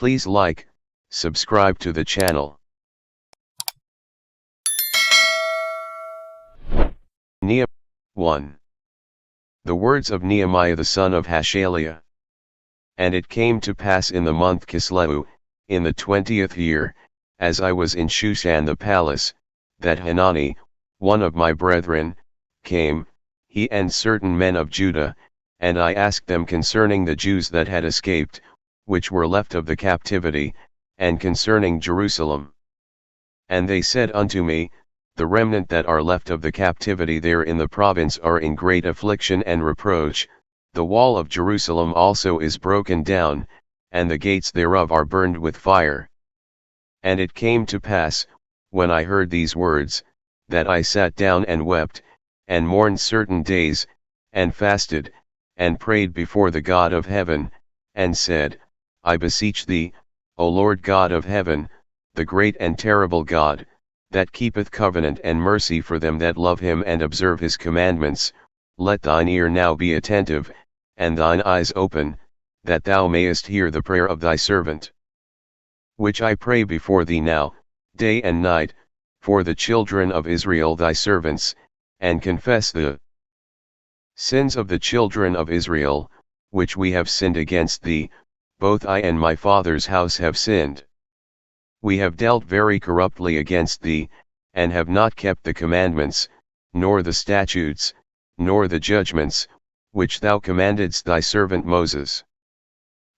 Please like, subscribe to the channel. Nehemiah 1. The words of Nehemiah the son of Hashaliah. And it came to pass in the month Kislevu, in the 20th year, as I was in Shushan the palace, that Hanani, one of my brethren, came, he and certain men of Judah, and I asked them concerning the Jews that had escaped, which were left of the captivity, and concerning Jerusalem. And they said unto me, the remnant that are left of the captivity there in the province are in great affliction and reproach, the wall of Jerusalem also is broken down, and the gates thereof are burned with fire. And it came to pass, when I heard these words, that I sat down and wept, and mourned certain days, and fasted, and prayed before the God of heaven, and said, I beseech thee, O Lord God of heaven, the great and terrible God, that keepeth covenant and mercy for them that love him and observe his commandments, let thine ear now be attentive, and thine eyes open, that thou mayest hear the prayer of thy servant. Which I pray before thee now, day and night, for the children of Israel thy servants, and confess the sins of the children of Israel, which we have sinned against thee, both I and my father's house have sinned. We have dealt very corruptly against thee, and have not kept the commandments, nor the statutes, nor the judgments, which thou commandedst thy servant Moses.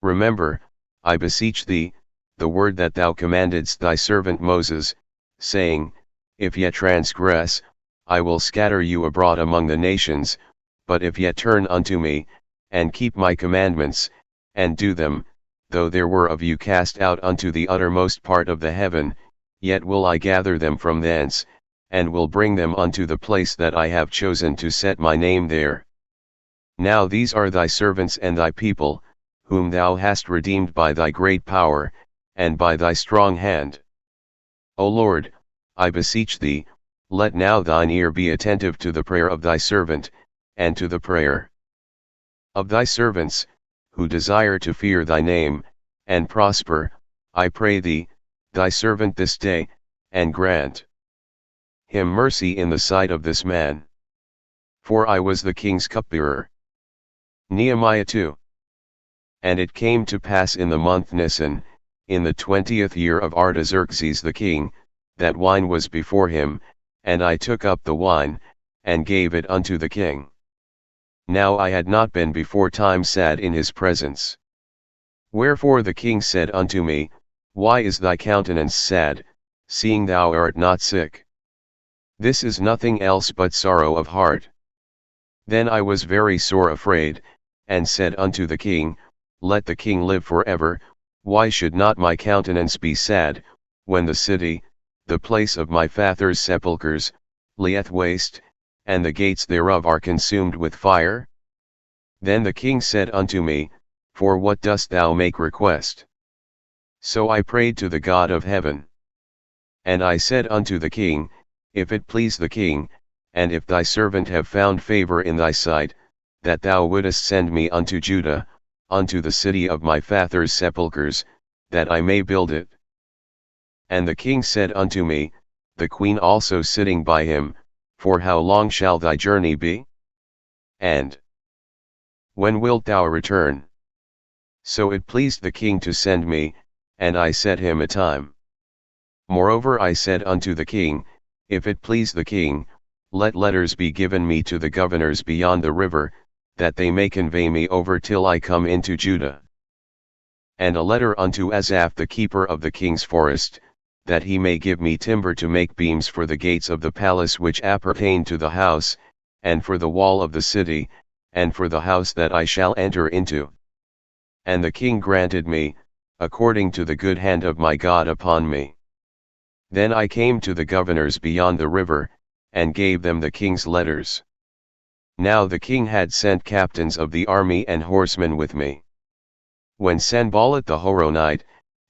Remember, I beseech thee, the word that thou commandedst thy servant Moses, saying, if ye transgress, I will scatter you abroad among the nations, but if ye turn unto me, and keep my commandments, and do them, though there were of you cast out unto the uttermost part of the heaven, yet will I gather them from thence, and will bring them unto the place that I have chosen to set my name there. Now these are thy servants and thy people, whom thou hast redeemed by thy great power, and by thy strong hand. O Lord, I beseech thee, let now thine ear be attentive to the prayer of thy servant, and to the prayer of thy servants, who desire to fear thy name, and prosper, I pray thee, thy servant this day, and grant him mercy in the sight of this man. For I was the king's cupbearer. Nehemiah 2. And it came to pass in the month Nisan, in the 20th year of Artaxerxes the king, that wine was before him, and I took up the wine, and gave it unto the king. Now I had not been before time sad in his presence. Wherefore the king said unto me, why is thy countenance sad, seeing thou art not sick? This is nothing else but sorrow of heart. Then I was very sore afraid, and said unto the king, let the king live forever, why should not my countenance be sad, when the city, the place of my father's sepulchres, lieth waste, and the gates thereof are consumed with fire? Then the king said unto me, for what dost thou make request? So I prayed to the God of heaven. And I said unto the king, if it please the king, and if thy servant have found favor in thy sight, that thou wouldest send me unto Judah, unto the city of my father's sepulchres, that I may build it. And the king said unto me, the queen also sitting by him, for how long shall thy journey be? And when wilt thou return? So it pleased the king to send me, and I set him a time. Moreover I said unto the king, if it please the king, let letters be given me to the governors beyond the river, that they may convey me over till I come into Judah. And a letter unto Asaph the keeper of the king's forest, that he may give me timber to make beams for the gates of the palace which appertain to the house, and for the wall of the city, and for the house that I shall enter into. And the king granted me, according to the good hand of my God upon me. Then I came to the governors beyond the river, and gave them the king's letters. Now the king had sent captains of the army and horsemen with me. When Sanballat the Horonite,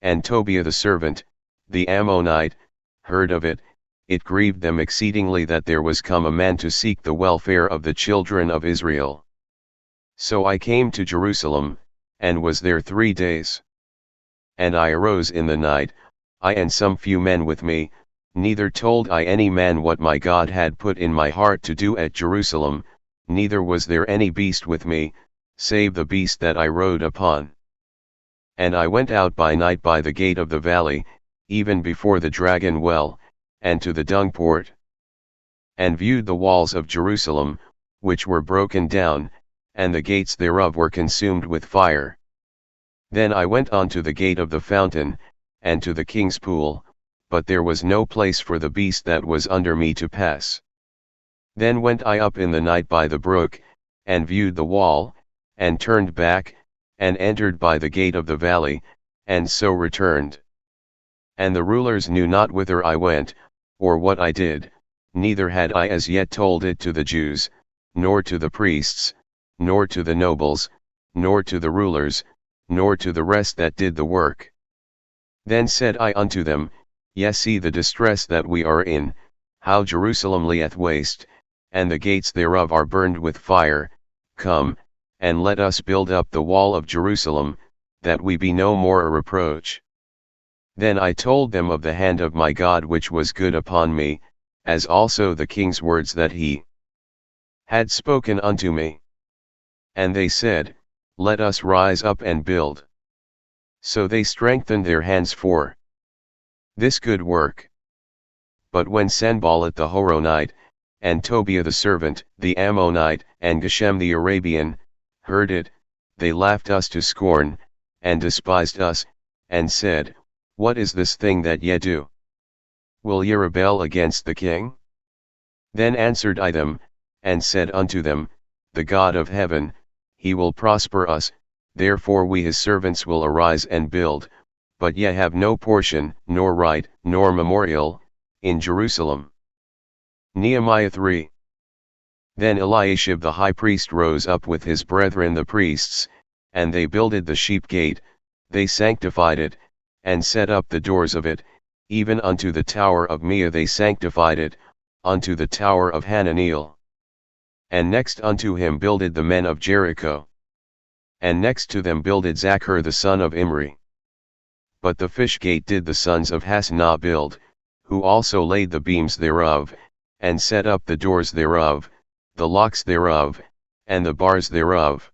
and Tobiah the servant, the Ammonite, heard of it, it grieved them exceedingly that there was come a man to seek the welfare of the children of Israel. So I came to Jerusalem, and was there 3 days. And I arose in the night, I and some few men with me, neither told I any man what my God had put in my heart to do at Jerusalem, neither was there any beast with me, save the beast that I rode upon. And I went out by night by the gate of the valley, even before the dragon well, and to the dung port. And viewed the walls of Jerusalem, which were broken down, and the gates thereof were consumed with fire. Then I went on to the gate of the fountain, and to the king's pool, but there was no place for the beast that was under me to pass. Then went I up in the night by the brook, and viewed the wall, and turned back, and entered by the gate of the valley, and so returned. And the rulers knew not whither I went, or what I did, neither had I as yet told it to the Jews, nor to the priests, nor to the nobles, nor to the rulers, nor to the rest that did the work. Then said I unto them, Yea, see the distress that we are in, how Jerusalem lieth waste, and the gates thereof are burned with fire. Come, and let us build up the wall of Jerusalem, that we be no more a reproach. Then I told them of the hand of my God which was good upon me, as also the king's words that he had spoken unto me. And they said, Let us rise up and build. So they strengthened their hands for this good work. But when Sanballat the Horonite, and Tobiah the servant, the Ammonite, and Geshem the Arabian, heard it, they laughed us to scorn, and despised us, and said, What is this thing that ye do? Will ye rebel against the king? Then answered I them, and said unto them, The God of heaven, he will prosper us, therefore we his servants will arise and build, but ye have no portion, nor right, nor memorial, in Jerusalem. Nehemiah 3. Then Eliashib the high priest rose up with his brethren the priests, and they builded the sheep gate, they sanctified it, and set up the doors of it, even unto the tower of Meah they sanctified it, unto the tower of Hananeel. And next unto him builded the men of Jericho. And next to them builded Zachar the son of Imri. But the fish gate did the sons of Hasnah build, who also laid the beams thereof, and set up the doors thereof, the locks thereof, and the bars thereof.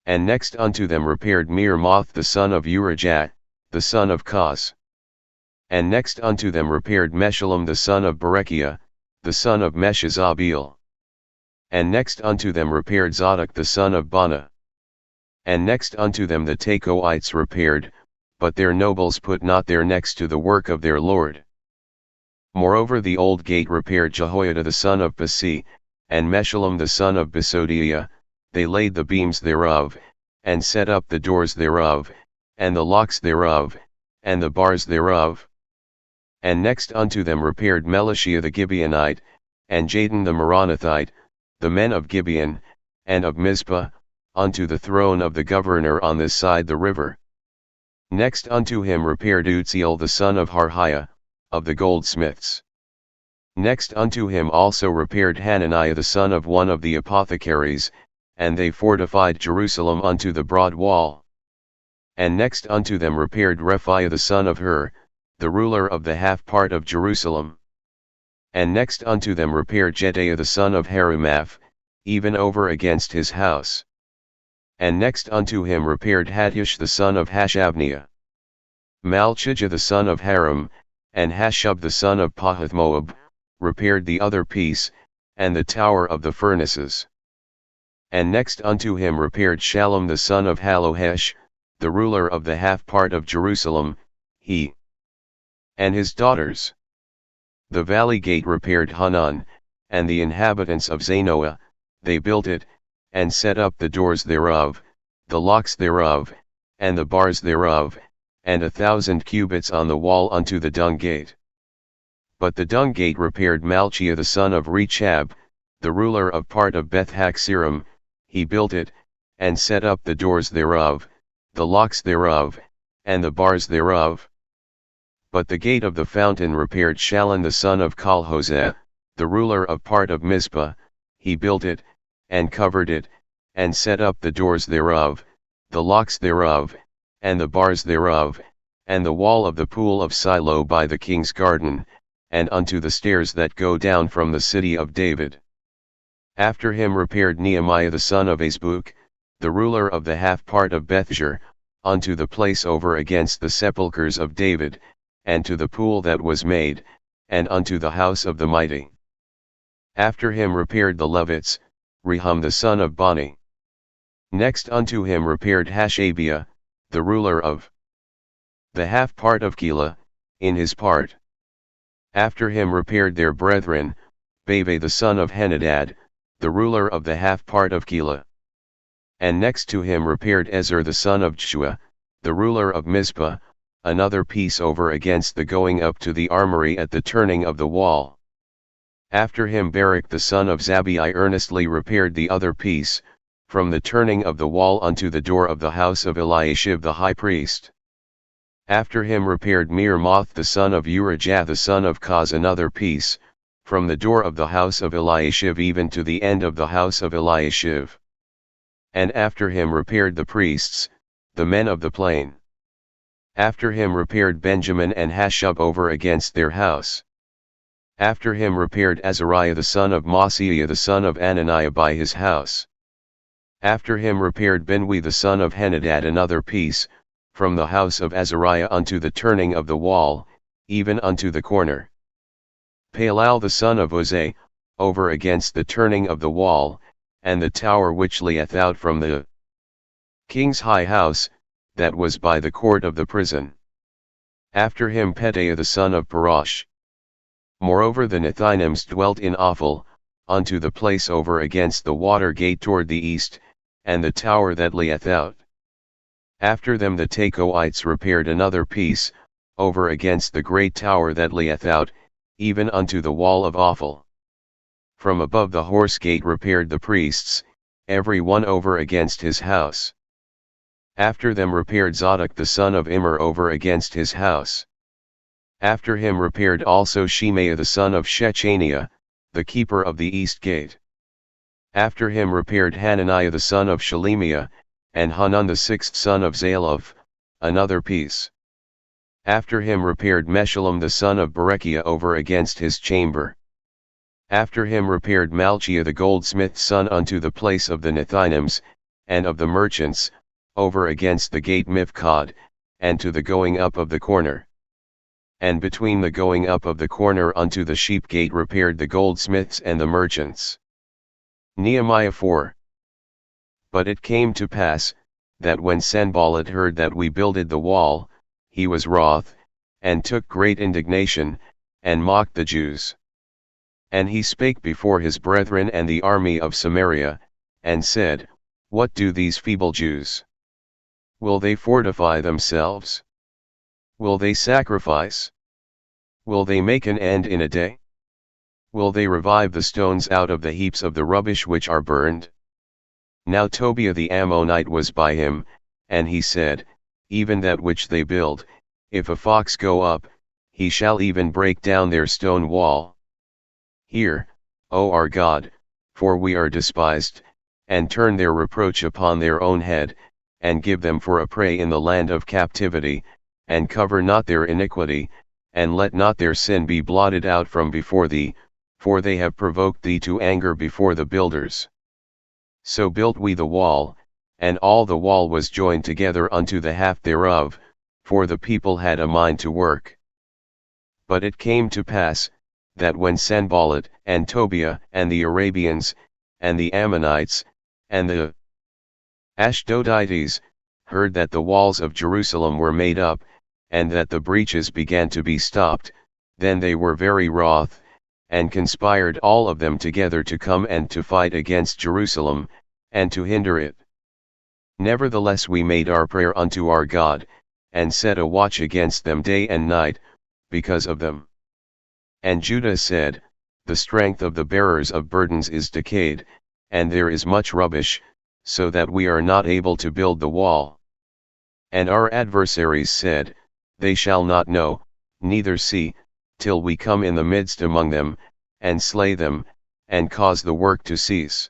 And next unto them repaired Meremoth the son of Urijah, the son of Koz. And next unto them repaired Meshullam the son of Berechiah, the son of Meshezabeel. And next unto them repaired Zadok the son of Bana. And next unto them the Tekoites repaired, but their nobles put not their necks to the work of their Lord. Moreover the old gate repaired Jehoiada the son of Basi, and Meshullam the son of Besodiah, they laid the beams thereof, and set up the doors thereof, and the locks thereof, and the bars thereof. And next unto them repaired Melishia the Gibeonite, and Jadon the Meronothite, the men of Gibeon, and of Mizpah, unto the throne of the governor on this side the river. Next unto him repaired Uzziel the son of Harhiah, of the goldsmiths. Next unto him also repaired Hananiah the son of one of the apothecaries, and they fortified Jerusalem unto the broad wall. And next unto them repaired Rephaiah the son of Hur, the ruler of the half part of Jerusalem. And next unto them repaired Jedaiah the son of Harumaph, even over against his house. And next unto him repaired Hattush the son of Hashabniah. Malchijah the son of Haram, and Hashub the son of Pahathmoab, repaired the other piece, and the tower of the furnaces. And next unto him repaired Shallum the son of Hallohesh, the ruler of the half part of Jerusalem, he and his daughters. The valley gate repaired Hanan, and the inhabitants of Zanoah, they built it, and set up the doors thereof, the locks thereof, and the bars thereof, and 1,000 cubits on the wall unto the dung gate. But the dung gate repaired Malchiah the son of Rechab, the ruler of part of Beth-Haxerim, he built it, and set up the doors thereof, the locks thereof, and the bars thereof. But the gate of the fountain repaired Shallun the son of Colhoseh, the ruler of part of Mizpah, he built it, and covered it, and set up the doors thereof, the locks thereof, and the bars thereof, and the wall of the pool of Silo by the king's garden, and unto the stairs that go down from the city of David. After him repaired Nehemiah the son of Azbuk, the ruler of the half part of Bethshur, unto the place over against the sepulchres of David, and to the pool that was made, and unto the house of the mighty. After him repaired the Levites, Rehum the son of Bani. Next unto him repaired Hashabiah, the ruler of the half part of Keilah, in his part. After him repaired their brethren, Bave the son of Henadad, the ruler of the half part of Keilah. And next to him repaired Ezer the son of Jeshua, the ruler of Mizpah, another piece over against the going up to the armory at the turning of the wall. After him Barak the son of Zabbai earnestly repaired the other piece, from the turning of the wall unto the door of the house of Eliashib the high priest. After him repaired Meremoth the son of Urijah the son of Koz another piece, from the door of the house of Eliashib even to the end of the house of Eliashib. And after him repaired the priests, the men of the plain. After him repaired Benjamin and Hashub over against their house. After him repaired Azariah the son of Maaseiah the son of Ananiah by his house. After him repaired Binwi the son of Henadad another piece, from the house of Azariah unto the turning of the wall, even unto the corner. Palal the son of Uzai, over against the turning of the wall, and the tower which lieth out from the king's high house, that was by the court of the prison. After him Pedaiah the son of Parosh. Moreover the Nethinims dwelt in Ophel, unto the place over against the water gate toward the east, and the tower that lieth out. After them the Tekoites repaired another piece, over against the great tower that lieth out, even unto the wall of Ophel. From above the horse gate repaired the priests, every one over against his house. After them repaired Zadok the son of Immer over against his house. After him repaired also Shemaiah the son of Shechaniah, the keeper of the east gate. After him repaired Hananiah the son of Shelemiah, and Hanun the sixth son of Zalaph, another piece. After him repaired Meshullam the son of Berechiah over against his chamber. After him repaired Malchiah the goldsmith's son unto the place of the Nethinims, and of the merchants, over against the gate Mifkad, and to the going up of the corner. And between the going up of the corner unto the sheep gate repaired the goldsmiths and the merchants. Nehemiah 4. But it came to pass, that when Sanballat heard that we builded the wall, he was wroth, and took great indignation, and mocked the Jews. And he spake before his brethren and the army of Samaria, and said, What do these feeble Jews? Will they fortify themselves? Will they sacrifice? Will they make an end in a day? Will they revive the stones out of the heaps of the rubbish which are burned? Now Tobiah the Ammonite was by him, and he said, Even that which they build, if a fox go up, he shall even break down their stone wall. Hear, O our God, for we are despised, and turn their reproach upon their own head, and give them for a prey in the land of captivity, and cover not their iniquity, and let not their sin be blotted out from before thee, for they have provoked thee to anger before the builders. So built we the wall, and all the wall was joined together unto the half thereof, for the people had a mind to work. But it came to pass, that when Sanballat, and Tobiah, and the Arabians, and the Ammonites, and the Ashdodites, heard that the walls of Jerusalem were made up, and that the breaches began to be stopped, then they were very wroth, and conspired all of them together to come and to fight against Jerusalem, and to hinder it. Nevertheless we made our prayer unto our God, and set a watch against them day and night, because of them. And Judah said, The strength of the bearers of burdens is decayed, and there is much rubbish, so that we are not able to build the wall. And our adversaries said, They shall not know, neither see, till we come in the midst among them, and slay them, and cause the work to cease.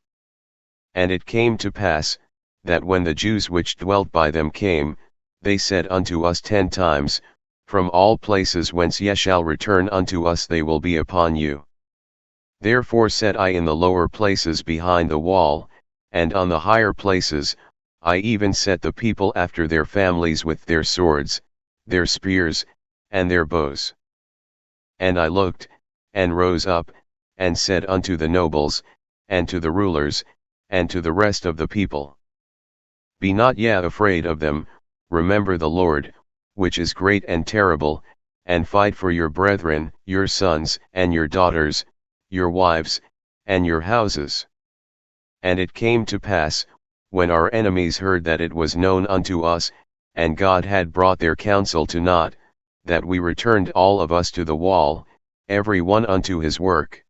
And it came to pass, that when the Jews which dwelt by them came, they said unto us 10 times, From all places whence ye shall return unto us they will be upon you. Therefore said I, in the lower places behind the wall, and on the higher places, I even set the people after their families with their swords, their spears, and their bows. And I looked, and rose up, and said unto the nobles, and to the rulers, and to the rest of the people, Be not ye afraid of them, remember the Lord, which is great and terrible, and fight for your brethren, your sons, and your daughters, your wives, and your houses. And it came to pass, when our enemies heard that it was known unto us, and God had brought their counsel to naught, that we returned all of us to the wall, every one unto his work.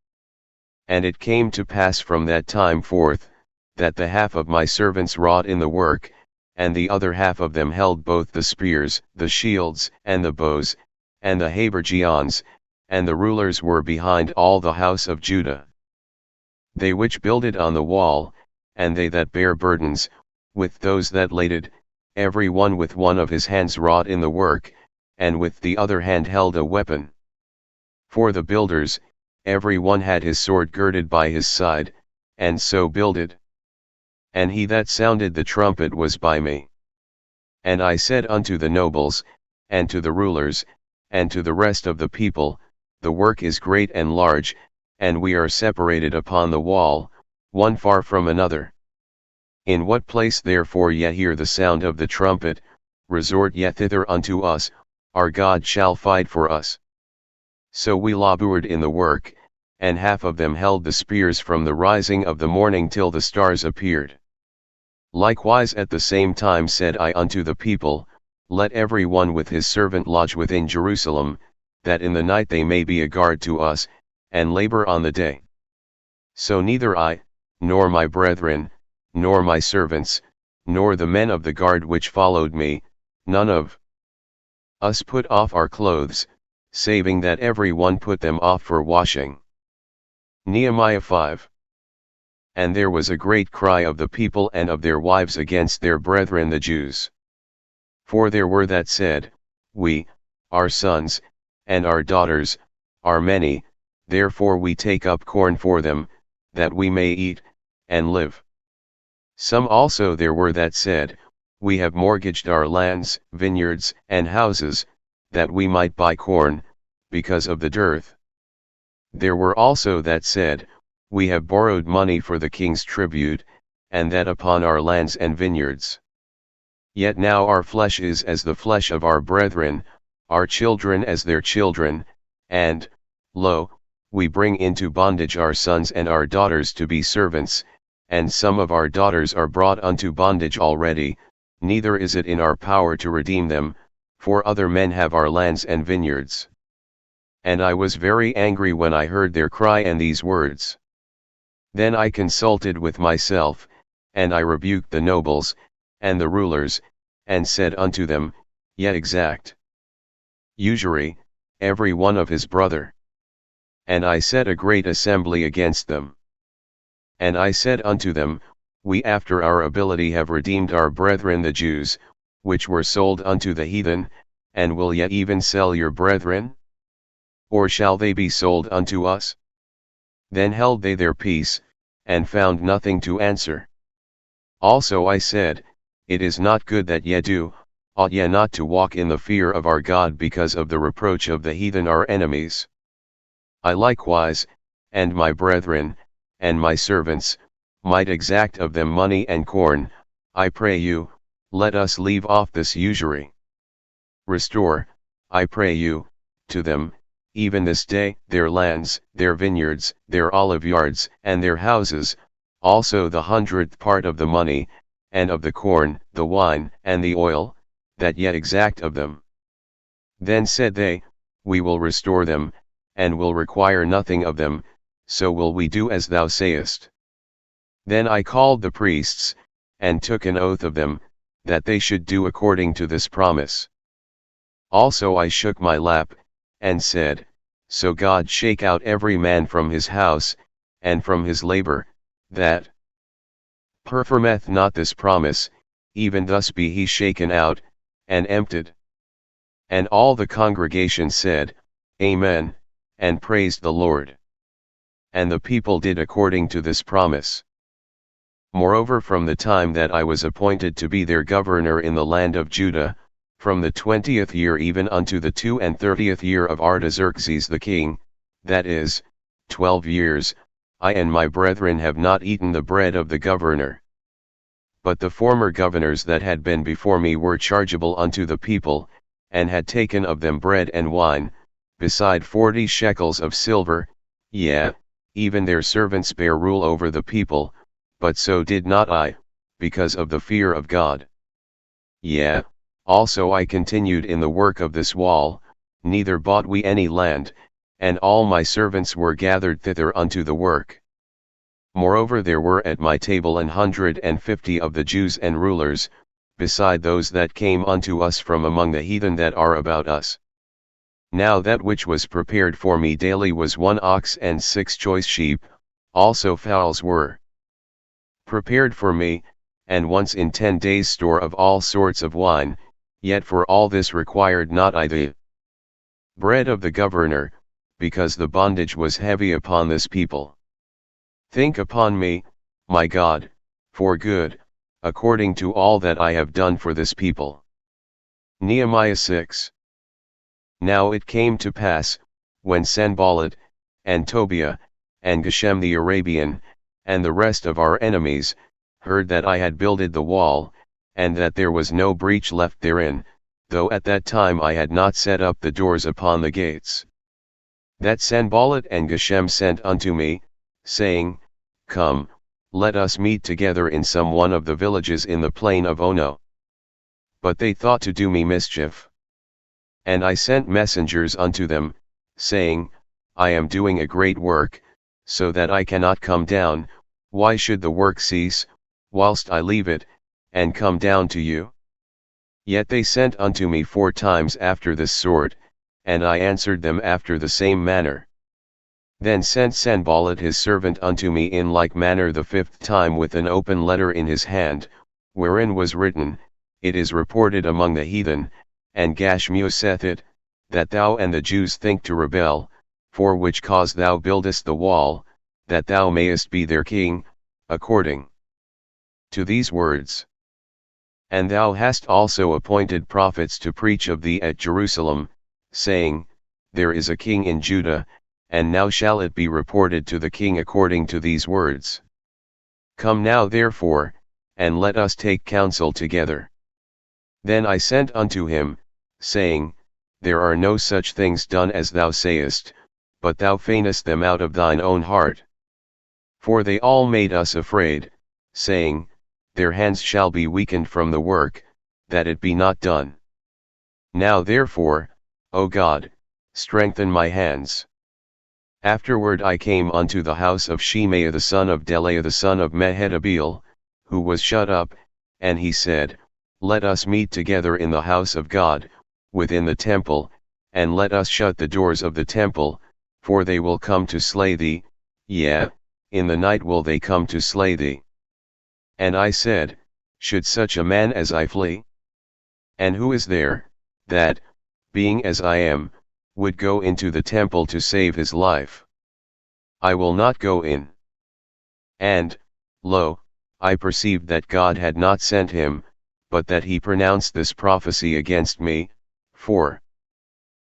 And it came to pass from that time forth, that the half of my servants wrought in the work, and the other half of them held both the spears, the shields, and the bows, and the habergeons, and the rulers were behind all the house of Judah. They which builded on the wall, and they that bare burdens, with those that laded, every one with one of his hands wrought in the work, and with the other hand held a weapon. For the builders, every one had his sword girded by his side, and so builded. And he that sounded the trumpet was by me. And I said unto the nobles, and to the rulers, and to the rest of the people, The work is great and large, and we are separated upon the wall, one far from another. In what place therefore ye hear the sound of the trumpet, resort ye thither unto us, our God shall fight for us. So we labored in the work, and half of them held the spears from the rising of the morning till the stars appeared. Likewise at the same time said I unto the people, Let every one with his servant lodge within Jerusalem, that in the night they may be a guard to us, and labor on the day. So neither I, nor my brethren, nor my servants, nor the men of the guard which followed me, none of us put off our clothes, saving that every one put them off for washing. Nehemiah 5. And there was a great cry of the people and of their wives against their brethren the Jews. For there were that said, We, our sons, and our daughters, are many, therefore we take up corn for them, that we may eat, and live. Some also there were that said, We have mortgaged our lands, vineyards, and houses, that we might buy corn, because of the dearth. There were also that said, We have borrowed money for the king's tribute, and that upon our lands and vineyards. Yet now our flesh is as the flesh of our brethren, our children as their children, and, lo, we bring into bondage our sons and our daughters to be servants, and some of our daughters are brought unto bondage already, neither is it in our power to redeem them, for other men have our lands and vineyards. And I was very angry when I heard their cry and these words. Then I consulted with myself, and I rebuked the nobles, and the rulers, and said unto them, Ye exact usury, every one of his brother. And I set a great assembly against them. And I said unto them, We after our ability have redeemed our brethren the Jews, which were sold unto the heathen, and will ye even sell your brethren? Or shall they be sold unto us? Then held they their peace, and found nothing to answer. Also I said, It is not good that ye do, ought ye not to walk in the fear of our God because of the reproach of the heathen our enemies? I likewise, and my brethren, and my servants, might exact of them money and corn. I pray you, let us leave off this usury. Restore, I pray you, to them, even this day, their lands, their vineyards, their olive yards, and their houses, also the 100th part of the money, and of the corn, the wine, and the oil, that ye exact of them. Then said they, We will restore them, and will require nothing of them, so will we do as thou sayest. Then I called the priests, and took an oath of them, that they should do according to this promise. Also I shook my lap, and said, So God shake out every man from his house, and from his labor, that performeth not this promise, even thus be he shaken out, and emptied. And all the congregation said, Amen, and praised the Lord. And the people did according to this promise. Moreover, from the time that I was appointed to be their governor in the land of Judah, from the 20th year even unto the 32nd year of Artaxerxes the king, that is, 12 years, I and my brethren have not eaten the bread of the governor. But the former governors that had been before me were chargeable unto the people, and had taken of them bread and wine, beside 40 shekels of silver, yea, even their servants bare rule over the people, but so did not I, because of the fear of God. Yea, also I continued in the work of this wall, neither bought we any land, and all my servants were gathered thither unto the work. Moreover, there were at my table 150 of the Jews and rulers, beside those that came unto us from among the heathen that are about us. Now that which was prepared for me daily was 1 ox and 6 choice sheep, also fowls were prepared for me, and once in 10 days store of all sorts of wine, yet for all this required not I the bread of the governor, because the bondage was heavy upon this people. Think upon me, my God, for good, according to all that I have done for this people. Nehemiah 6. Now it came to pass, when Sanballat, and Tobiah, and Geshem the Arabian, and the rest of our enemies, heard that I had builded the wall, and that there was no breach left therein, though at that time I had not set up the doors upon the gates. That Sanballat and Geshem sent unto me, saying, Come, let us meet together in some one of the villages in the plain of Ono. But they thought to do me mischief. And I sent messengers unto them, saying, I am doing a great work, so that I cannot come down. Why should the work cease, whilst I leave it, and come down to you? Yet they sent unto me 4 times after this sort, and I answered them after the same manner. Then sent Sanballat his servant unto me in like manner the 5th time with an open letter in his hand, wherein was written, It is reported among the heathen, and Gashmu saith it, that thou and the Jews think to rebel, for which cause thou buildest the wall, that thou mayest be their king, according to these words. And thou hast also appointed prophets to preach of thee at Jerusalem, saying, There is a king in Judah, and now shall it be reported to the king according to these words. Come now therefore, and let us take counsel together. Then I sent unto him, saying, There are no such things done as thou sayest, but thou feignest them out of thine own heart. For they all made us afraid, saying, Their hands shall be weakened from the work, that it be not done. Now therefore, O God, strengthen my hands. Afterward I came unto the house of Shemaiah the son of Delaiah the son of Mehetabeel, who was shut up, and he said, Let us meet together in the house of God, within the temple, and let us shut the doors of the temple, for they will come to slay thee, yea, in the night will they come to slay thee. And I said, Should such a man as I flee? And who is there, that, being as I am, would go into the temple to save his life? I will not go in. And, lo, I perceived that God had not sent him, but that he pronounced this prophecy against me, for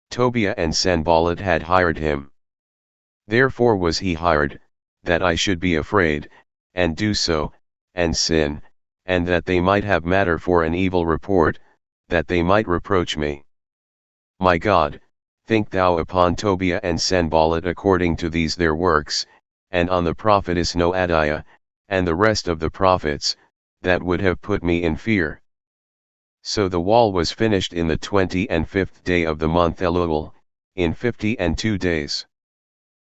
Tobiah and Sanballat had hired him. Therefore was he hired, that I should be afraid, and do so, and sin, and that they might have matter for an evil report, that they might reproach me. My God, think thou upon Tobiah and Sanballat according to these their works, and on the prophetess Noadiah, and the rest of the prophets, that would have put me in fear. So the wall was finished in the 25th day of the month Elul, in 52 days.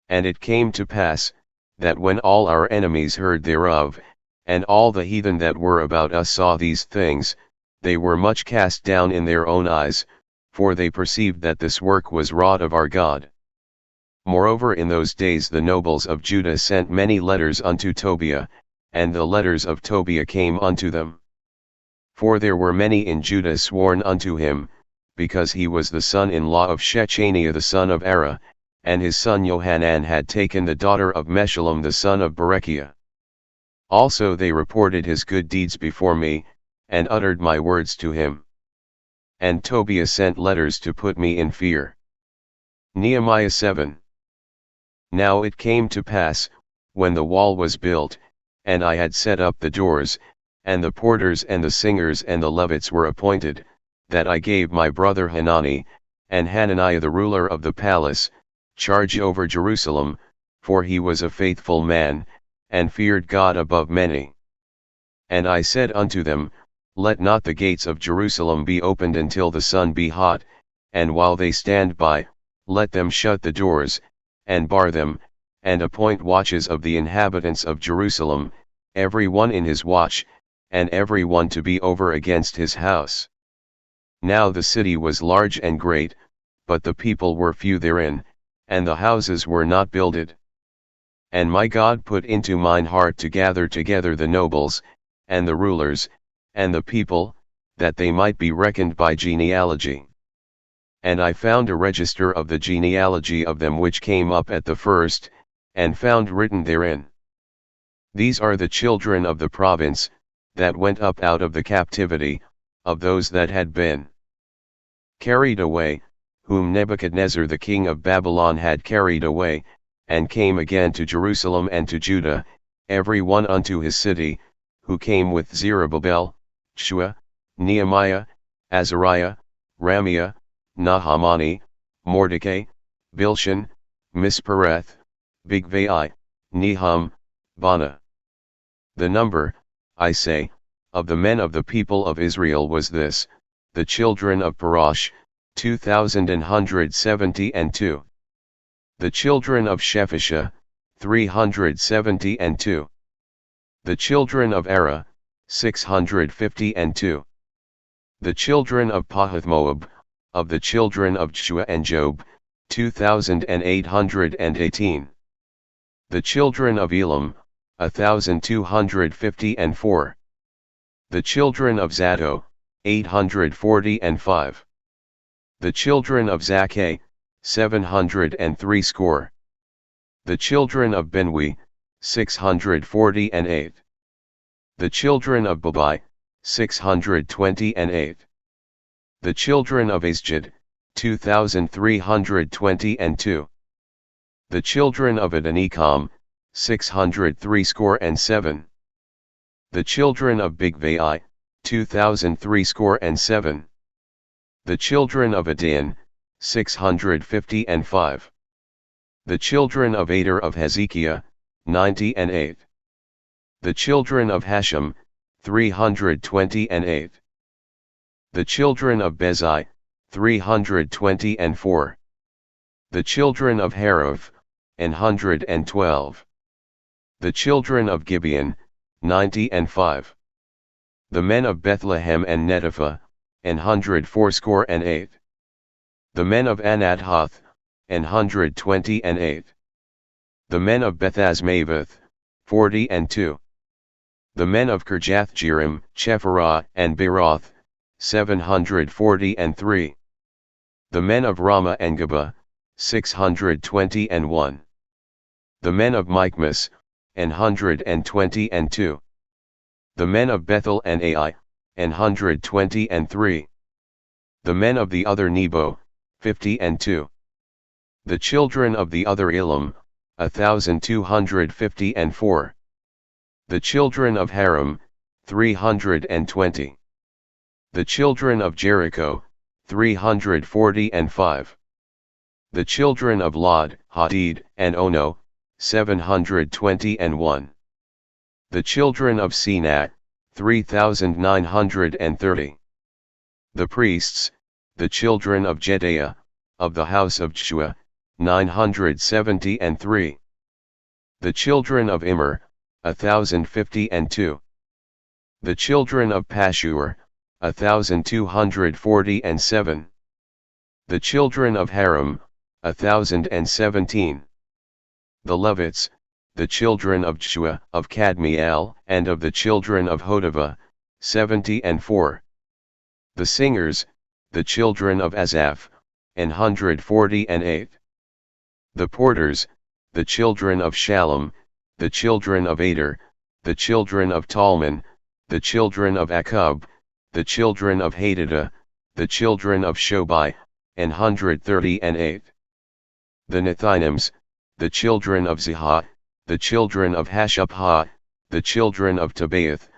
And it came to pass, that when all our enemies heard thereof, and all the heathen that were about us saw these things, they were much cast down in their own eyes, for they perceived that this work was wrought of our God. Moreover, in those days the nobles of Judah sent many letters unto Tobiah, and the letters of Tobiah came unto them. For there were many in Judah sworn unto him, because he was the son-in-law of Shechaniah the son of Ara, and his son Johanan had taken the daughter of Meshullam the son of Berechiah. Also they reported his good deeds before me, and uttered my words to him. And Tobiah sent letters to put me in fear. Nehemiah 7. Now it came to pass, when the wall was built, and I had set up the doors, and the porters and the singers and the Levites were appointed, that I gave my brother Hanani, and Hananiah the ruler of the palace, charge over Jerusalem, for he was a faithful man, and feared God above many. And I said unto them, Let not the gates of Jerusalem be opened until the sun be hot, and while they stand by, let them shut the doors, and bar them, and appoint watches of the inhabitants of Jerusalem, every one in his watch, and every one to be over against his house. Now the city was large and great, but the people were few therein, and the houses were not builded. And my God put into mine heart to gather together the nobles, and the rulers, and the people, that they might be reckoned by genealogy. And I found a register of the genealogy of them which came up at the first, and found written therein. These are the children of the province, that went up out of the captivity, of those that had been carried away, whom Nebuchadnezzar the king of Babylon had carried away, and came again to Jerusalem and to Judah, every one unto his city, who came with Zerubbabel, Shua, Nehemiah, Azariah, Ramiah, Nahamani, Mordecai, Bilshan, Mispereth, Bigvai, Nehum, Bana. The number, I say, of the men of the people of Israel was this, the children of Parosh, 2,172. The children of Shephisha, 372. The children of Ara, 652. The children of Pahath-Moab, of the children of Shua and Job, 2,818. The children of Elam, 1,254. The children of Zatto, 845. The children of Zakkai, 703 score. The children of Benwi, 648. The children of Babai, 628. The children of Asjad, 2,322. The children of Adonikam, 603 score and 7. The children of Bigvai, 2,003 score and 7. The children of Adin, 655. The children of Ader of Hezekiah, 98. The children of Hashem, 328. The children of Bezai, 324. The children of Haraph, 112. The children of Gibeon, 95. The men of Bethlehem and Netopha, 104 and 8. The men of Anathoth, 128. The men of Bethazmaveth, 40 and 2. The men of Kirjath-jearim, Chephirah and Beeroth, 740 and 3. The men of Ramah and Geba, 620 and 1. The men of Michmas, 120 and 2. The men of Bethel and Ai, 120 and 3. The men of the other Nebo, 50 and 2. The children of the other Elam, 1,250 and 4. The children of Haram, 320. The children of Jericho, 340 and 5. The children of Lod, Hadid, and Ono, 720 and 1. The children of Senat, 3,930. The priests, the children of Jedaiah, of the house of Jeshua, 970 and 3. The children of Immer, 1,050 and 2. The children of Pashur, 1,240 and 7. The children of Haram, 1,017. The Levites, the children of Jeshua, of Kadmiel, and of the children of Hodavah, 70. The singers, the children of Asaph, 148. The porters, the children of Shallum, the children of Ader, the children of Talman, the children of Akub, the children of Hadadah, the children of Shobai, 138. The Nethinims, the children of Zihah, the children of Hashupha, the children of Tabaoth,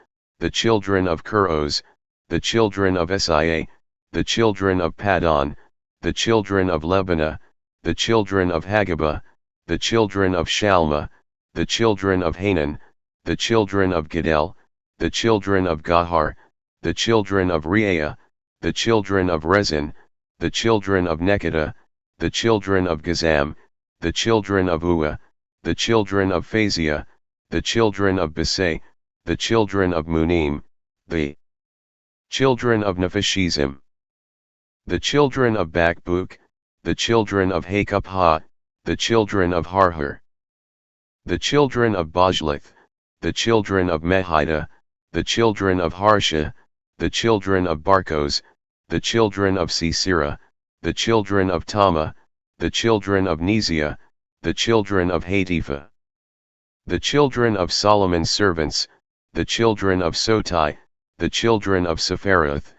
the children of Kuros, the children of Esiah, the children of Padon, the children of Lebanah, the children of Hagabah, the children of Shalma, the children of Hanan, the children of Giddel, the children of Gahar, the children of Reaiah, the children of Rezin, the children of Nekodah, the children of Gazam, the children of Uah, the children of Phaziah, the children of Besai, the children of Munim, the children of Nephishizim, the children of Bakbuk, the children of Hakupha, the children of Harhur, the children of Bajlith, the children of Mehida, the children of Harsha, the children of Barkos, the children of Sisera, the children of Tama, the children of Neziah, the children of Hatipha, the children of Solomon's servants, the children of Sotai, the children of Sephareth,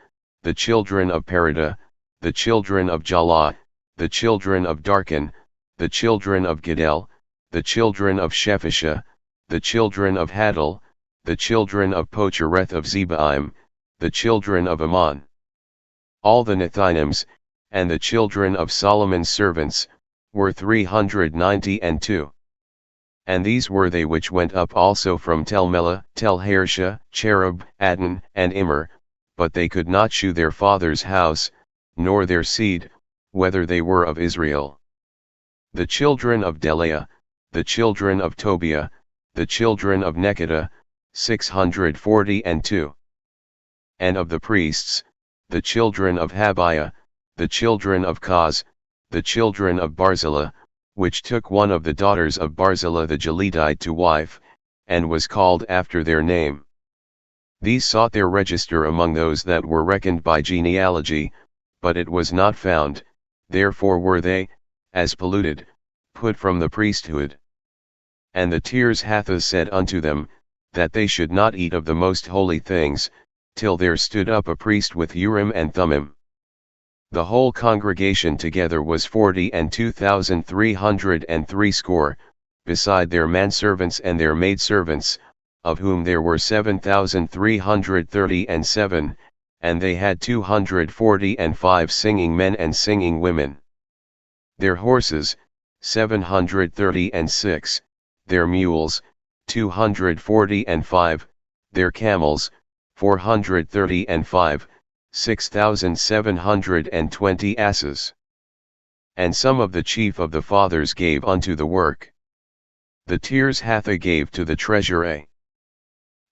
the children of Peridah, the children of Jalah, the children of Darkon, the children of Giddel, the children of Shephisha, the children of Hadal, the children of Pochereth of Zebaim, the children of Ammon. All the Nethinims, and the children of Solomon's servants, were 392. And these were they which went up also from Tel Melah, Tel Harsha, Cherub, Adon, and Immer, but they could not shew their father's house, nor their seed, whether they were of Israel. The children of Delaiah, the children of Tobiah, the children of Nekodah, 642. And of the priests, the children of Habiah, the children of Koz, the children of Barzillai, which took one of the daughters of Barzillai the Gileadite to wife, and was called after their name. These sought their register among those that were reckoned by genealogy, but it was not found, therefore were they, as polluted, put from the priesthood. And the Tirshatha said unto them, that they should not eat of the most holy things, till there stood up a priest with Urim and Thummim. The whole congregation together was 42,303, beside their manservants and their maidservants, of whom there were 7,337, and they had 245 singing men and singing women. Their horses, 736, their mules, 245, their camels, 435, 6,720 asses. And some of the chief of the fathers gave unto the work. The Tirshatha gave to the treasury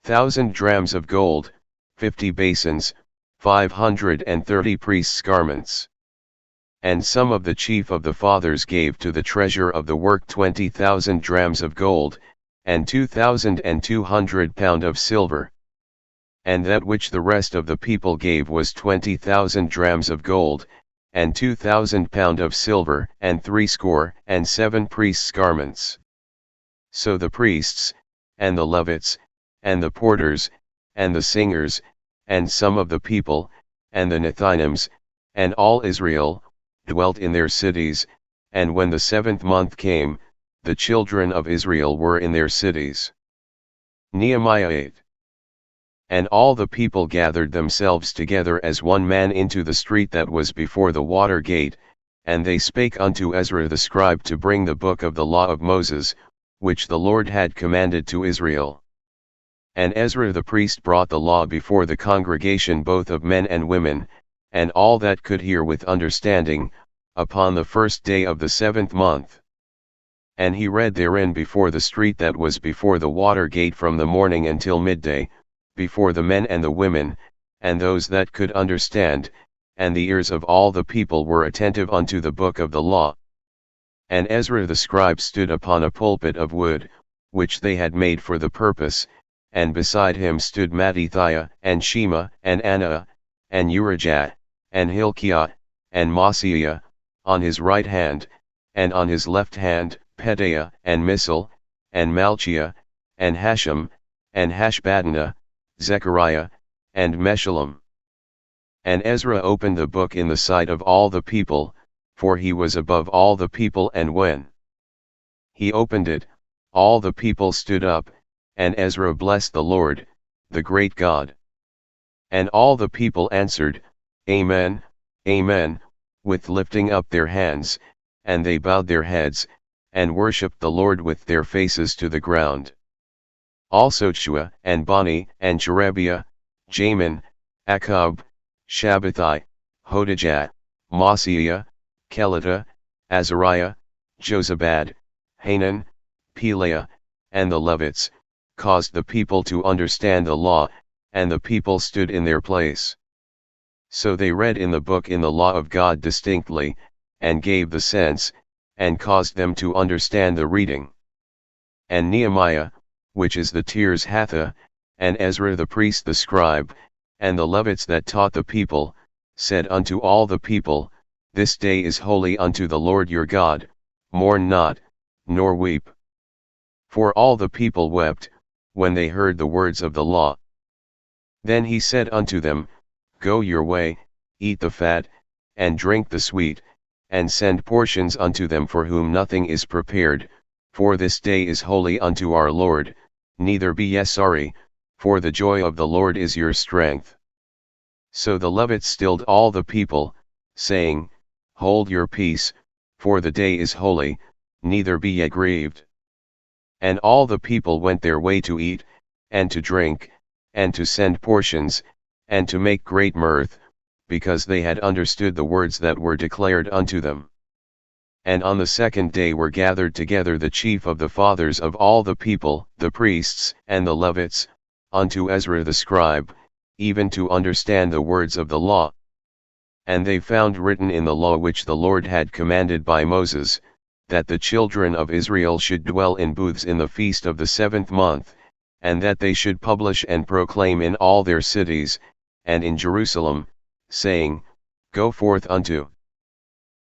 1,000 drams of gold, 50 basins, 530 priests' garments. And some of the chief of the fathers gave to the treasure of the work 20,000 drams of gold, and 2,200 pound of silver. And that which the rest of the people gave was 20,000 drams of gold, and 2,000 pound of silver, and 67 priests' garments. So the priests, and the Levites, and the porters, and the singers, and some of the people, and the Nethinims, and all Israel, dwelt in their cities, and when the 7th month came, the children of Israel were in their cities. Nehemiah 8. And all the people gathered themselves together as one man into the street that was before the water gate, and they spake unto Ezra the scribe to bring the book of the law of Moses, which the Lord had commanded to Israel. And Ezra the priest brought the law before the congregation both of men and women, and all that could hear with understanding, upon the 1st day of the 7th month. And he read therein before the street that was before the water gate from the morning until midday, before the men and the women, and those that could understand, and the ears of all the people were attentive unto the book of the law. And Ezra the scribe stood upon a pulpit of wood, which they had made for the purpose, and beside him stood Mattithiah, and Shema, and Anna, and Urijah, and Hilkiah, and Maaseiah, on his right hand, and on his left hand, Pedaiah, and Misal, and Malchiah, and Hashem, and Hashbaddanah, Zechariah, and Meshullam. And Ezra opened the book in the sight of all the people, for he was above all the people, and when he opened it, all the people stood up, and Ezra blessed the Lord, the great God. And all the people answered, Amen, Amen, with lifting up their hands, and they bowed their heads, and worshipped the Lord with their faces to the ground. Also Shua, and Bani, and Sherebiah, Jamin, Akkub, Shabbathai, Hodijah, Maaseiah, Kelita, Azariah, Jozabad, Hanan, Pelaiah, and the Levites, caused the people to understand the law, and the people stood in their place. So they read in the book in the law of God distinctly, and gave the sense, and caused them to understand the reading. And Nehemiah, which is the Tirzhatha, and Ezra the priest the scribe, and the Levites that taught the people, said unto all the people, This day is holy unto the Lord your God, mourn not, nor weep. For all the people wept, when they heard the words of the law. Then he said unto them, Go your way, eat the fat, and drink the sweet, and send portions unto them for whom nothing is prepared, for this day is holy unto our Lord, neither be ye sorry, for the joy of the Lord is your strength. So the Levites stilled all the people, saying, Hold your peace, for the day is holy, neither be ye grieved. And all the people went their way to eat, and to drink, and to send portions, and to make great mirth, because they had understood the words that were declared unto them. And on the second day were gathered together the chief of the fathers of all the people, the priests, and the Levites, unto Ezra the scribe, even to understand the words of the law. And they found written in the law which the Lord had commanded by Moses, that the children of Israel should dwell in booths in the feast of the 7th month, and that they should publish and proclaim in all their cities, and in Jerusalem, saying, Go forth unto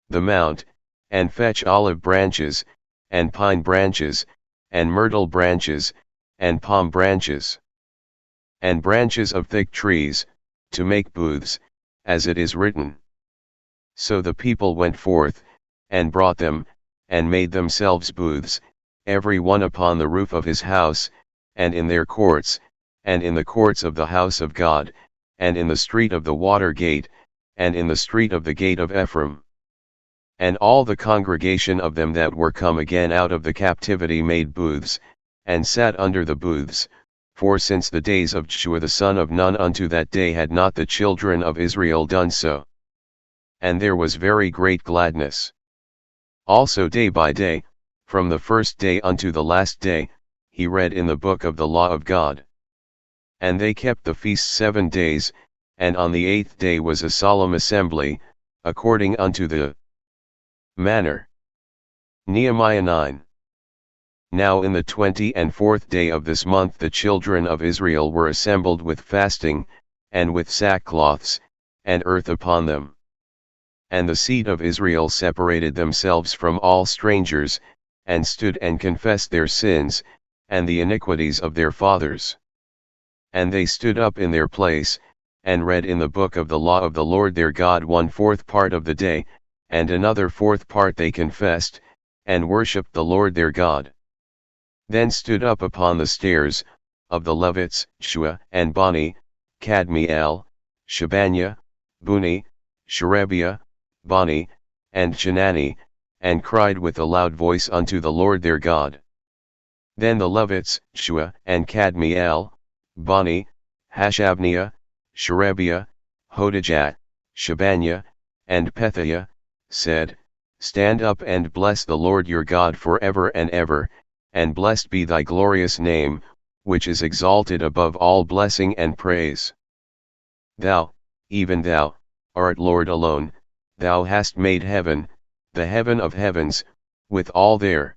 the mount, and fetch olive branches, and pine branches, and myrtle branches, and palm branches, and branches of thick trees, to make booths, as it is written. So the people went forth, and brought them, and made themselves booths, every one upon the roof of his house, and in their courts, and in the courts of the house of God, and in the street of the water gate, and in the street of the gate of Ephraim. And all the congregation of them that were come again out of the captivity made booths, and sat under the booths, for since the days of Joshua the son of Nun unto that day had not the children of Israel done so. And there was very great gladness. Also day by day, from the first day unto the last day, he read in the book of the law of God. And they kept the feast 7 days, and on the 8th day was a solemn assembly, according unto the manner. Nehemiah 9. Now in the 24th day of this month the children of Israel were assembled with fasting, and with sackcloths, and earth upon them. And the seed of Israel separated themselves from all strangers, and stood and confessed their sins, and the iniquities of their fathers. And they stood up in their place, and read in the book of the law of the Lord their God 1/4 part of the day, and another 4th part they confessed, and worshipped the Lord their God. Then stood up upon the stairs, of the Levites, Shua, and Bani, Kadmiel, Shebaniah, Buni, Sherebiah, Bani, and Chenani, and cried with a loud voice unto the Lord their God. Then the Levites, Shua, and Kadmiel, Bani, Hashabniah, Sherebiah, Hodijah, Shebaniah, and Pethiah, said, Stand up and bless the Lord your God forever and ever, and blessed be thy glorious name, which is exalted above all blessing and praise. Thou, even thou, art Lord alone, thou hast made heaven, the heaven of heavens, with all their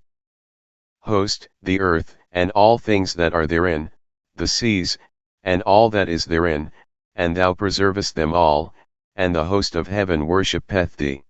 host, the earth, and all things that are therein, the seas, and all that is therein, and thou preservest them all, and the host of heaven worshippeth thee.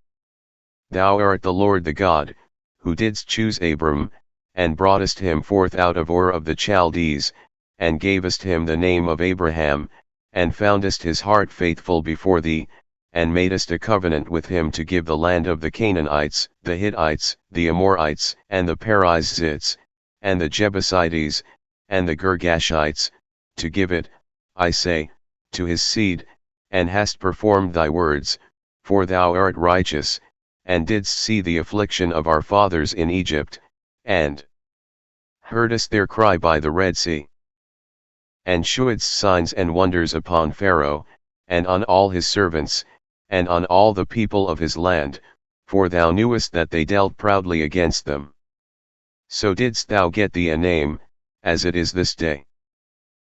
Thou art the Lord the God, who didst choose Abram, and broughtest him forth out of Ur of the Chaldees, and gavest him the name of Abraham, and foundest his heart faithful before thee, and madest a covenant with him to give the land of the Canaanites, the Hittites, the Amorites, and the Perizzites, and the Jebusites, and the Girgashites, to give it, I say, to his seed, and hast performed thy words, for thou art righteous, and didst see the affliction of our fathers in Egypt, and heardest their cry by the Red Sea, and shewedst signs and wonders upon Pharaoh, and on all his servants, and on all the people of his land, for thou knewest that they dealt proudly against them. So didst thou get thee a name, as it is this day.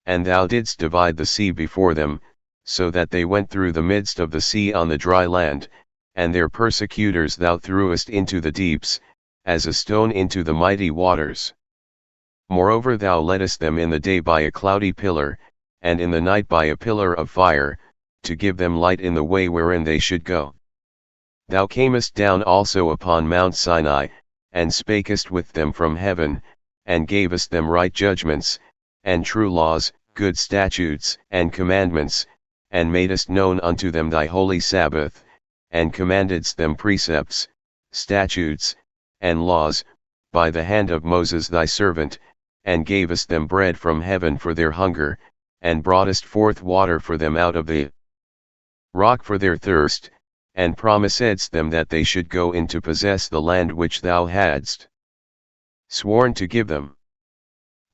And thou didst divide the sea before them, so that they went through the midst of the sea on the dry land, and their persecutors thou threwest into the deeps, as a stone into the mighty waters. Moreover thou leddest them in the day by a cloudy pillar, and in the night by a pillar of fire, to give them light in the way wherein they should go. Thou camest down also upon Mount Sinai, and spakest with them from heaven, and gavest them right judgments, and true laws, good statutes and commandments, and madest known unto them thy holy Sabbath, and commandedst them precepts, statutes, and laws, by the hand of Moses thy servant, and gavest them bread from heaven for their hunger, and broughtest forth water for them out of the rock for their thirst, and promisedst them that they should go in to possess the land which thou hadst sworn to give them.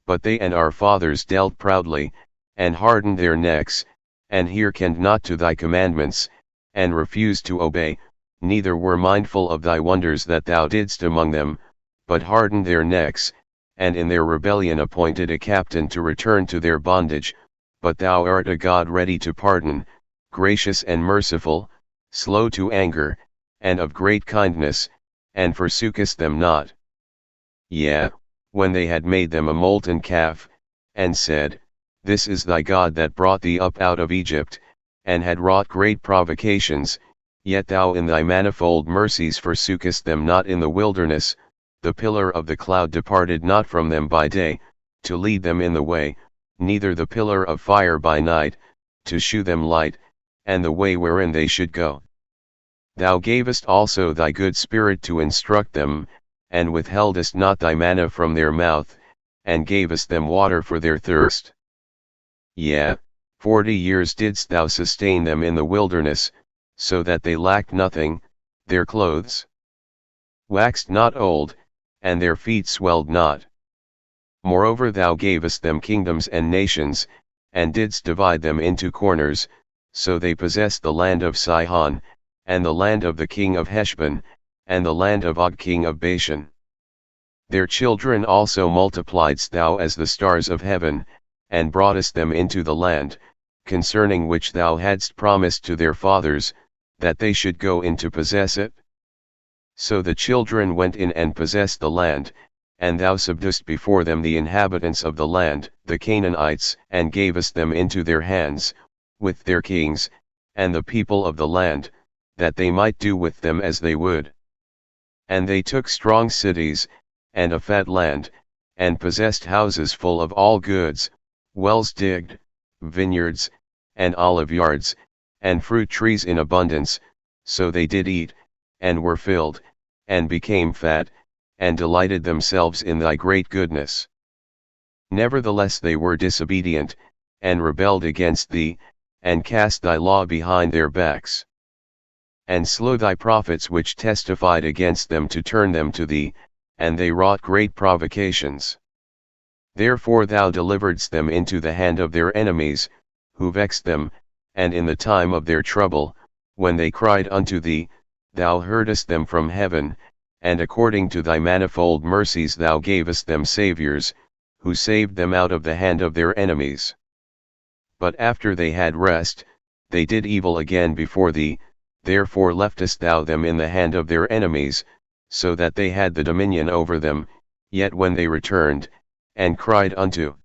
But they and our fathers dealt proudly, and hardened their necks, and hearkened not to thy commandments, and refused to obey, neither were mindful of thy wonders that thou didst among them, but hardened their necks, and in their rebellion appointed a captain to return to their bondage. But thou art a God ready to pardon, gracious and merciful, slow to anger, and of great kindness, and forsookest them not. Yea, when they had made them a molten calf, and said, This is thy God that brought thee up out of Egypt, and had wrought great provocations, yet thou in thy manifold mercies forsookest them not in the wilderness. The pillar of the cloud departed not from them by day, to lead them in the way, neither the pillar of fire by night, to shew them light, and the way wherein they should go. Thou gavest also thy good Spirit to instruct them, and withheldest not thy manna from their mouth, and gavest them water for their thirst. Yea, 40 years didst thou sustain them in the wilderness, so that they lacked nothing, their clothes waxed not old, and their feet swelled not. Moreover thou gavest them kingdoms and nations, and didst divide them into corners, so they possessed the land of Sihon, and the land of the king of Heshbon, and the land of Og king of Bashan. Their children also multipliedst thou as the stars of heaven, and broughtest them into the land, concerning which thou hadst promised to their fathers, that they should go in to possess it. So the children went in and possessed the land, and thou subduedst before them the inhabitants of the land, the Canaanites, and gavest them into their hands, with their kings, and the people of the land, that they might do with them as they would. And they took strong cities, and a fat land, and possessed houses full of all goods, wells digged, vineyards, and olive yards, and fruit trees in abundance. So they did eat, and were filled, and became fat, and delighted themselves in thy great goodness. Nevertheless they were disobedient, and rebelled against thee, and cast thy law behind their backs, and slew thy prophets which testified against them to turn them to thee, and they wrought great provocations. Therefore thou deliveredst them into the hand of their enemies, who vexed them, and in the time of their trouble, when they cried unto thee, thou heardest them from heaven, and according to thy manifold mercies thou gavest them saviors, who saved them out of the hand of their enemies. But after they had rest, they did evil again before thee, therefore leftest thou them in the hand of their enemies, so that they had the dominion over them. Yet when they returned, and cried unto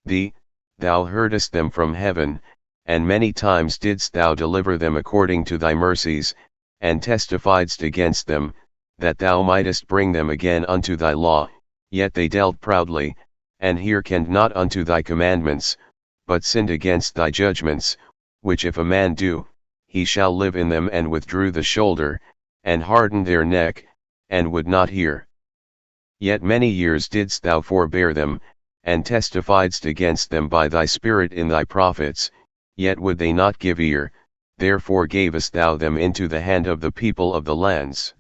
thou heardest them from heaven, and many times didst thou deliver them according to thy mercies, and testifiedst against them, that thou mightest bring them again unto thy law, yet they dealt proudly, and hearkened not unto thy commandments, but sinned against thy judgments, which if a man do, he shall live in them, and withdrew the shoulder, and hardened their neck, and would not hear. Yet many years didst thou forbear them, and testifiedst against them by thy Spirit in thy prophets, yet would they not give ear, therefore gavest thou them into the hand of the people of the lands.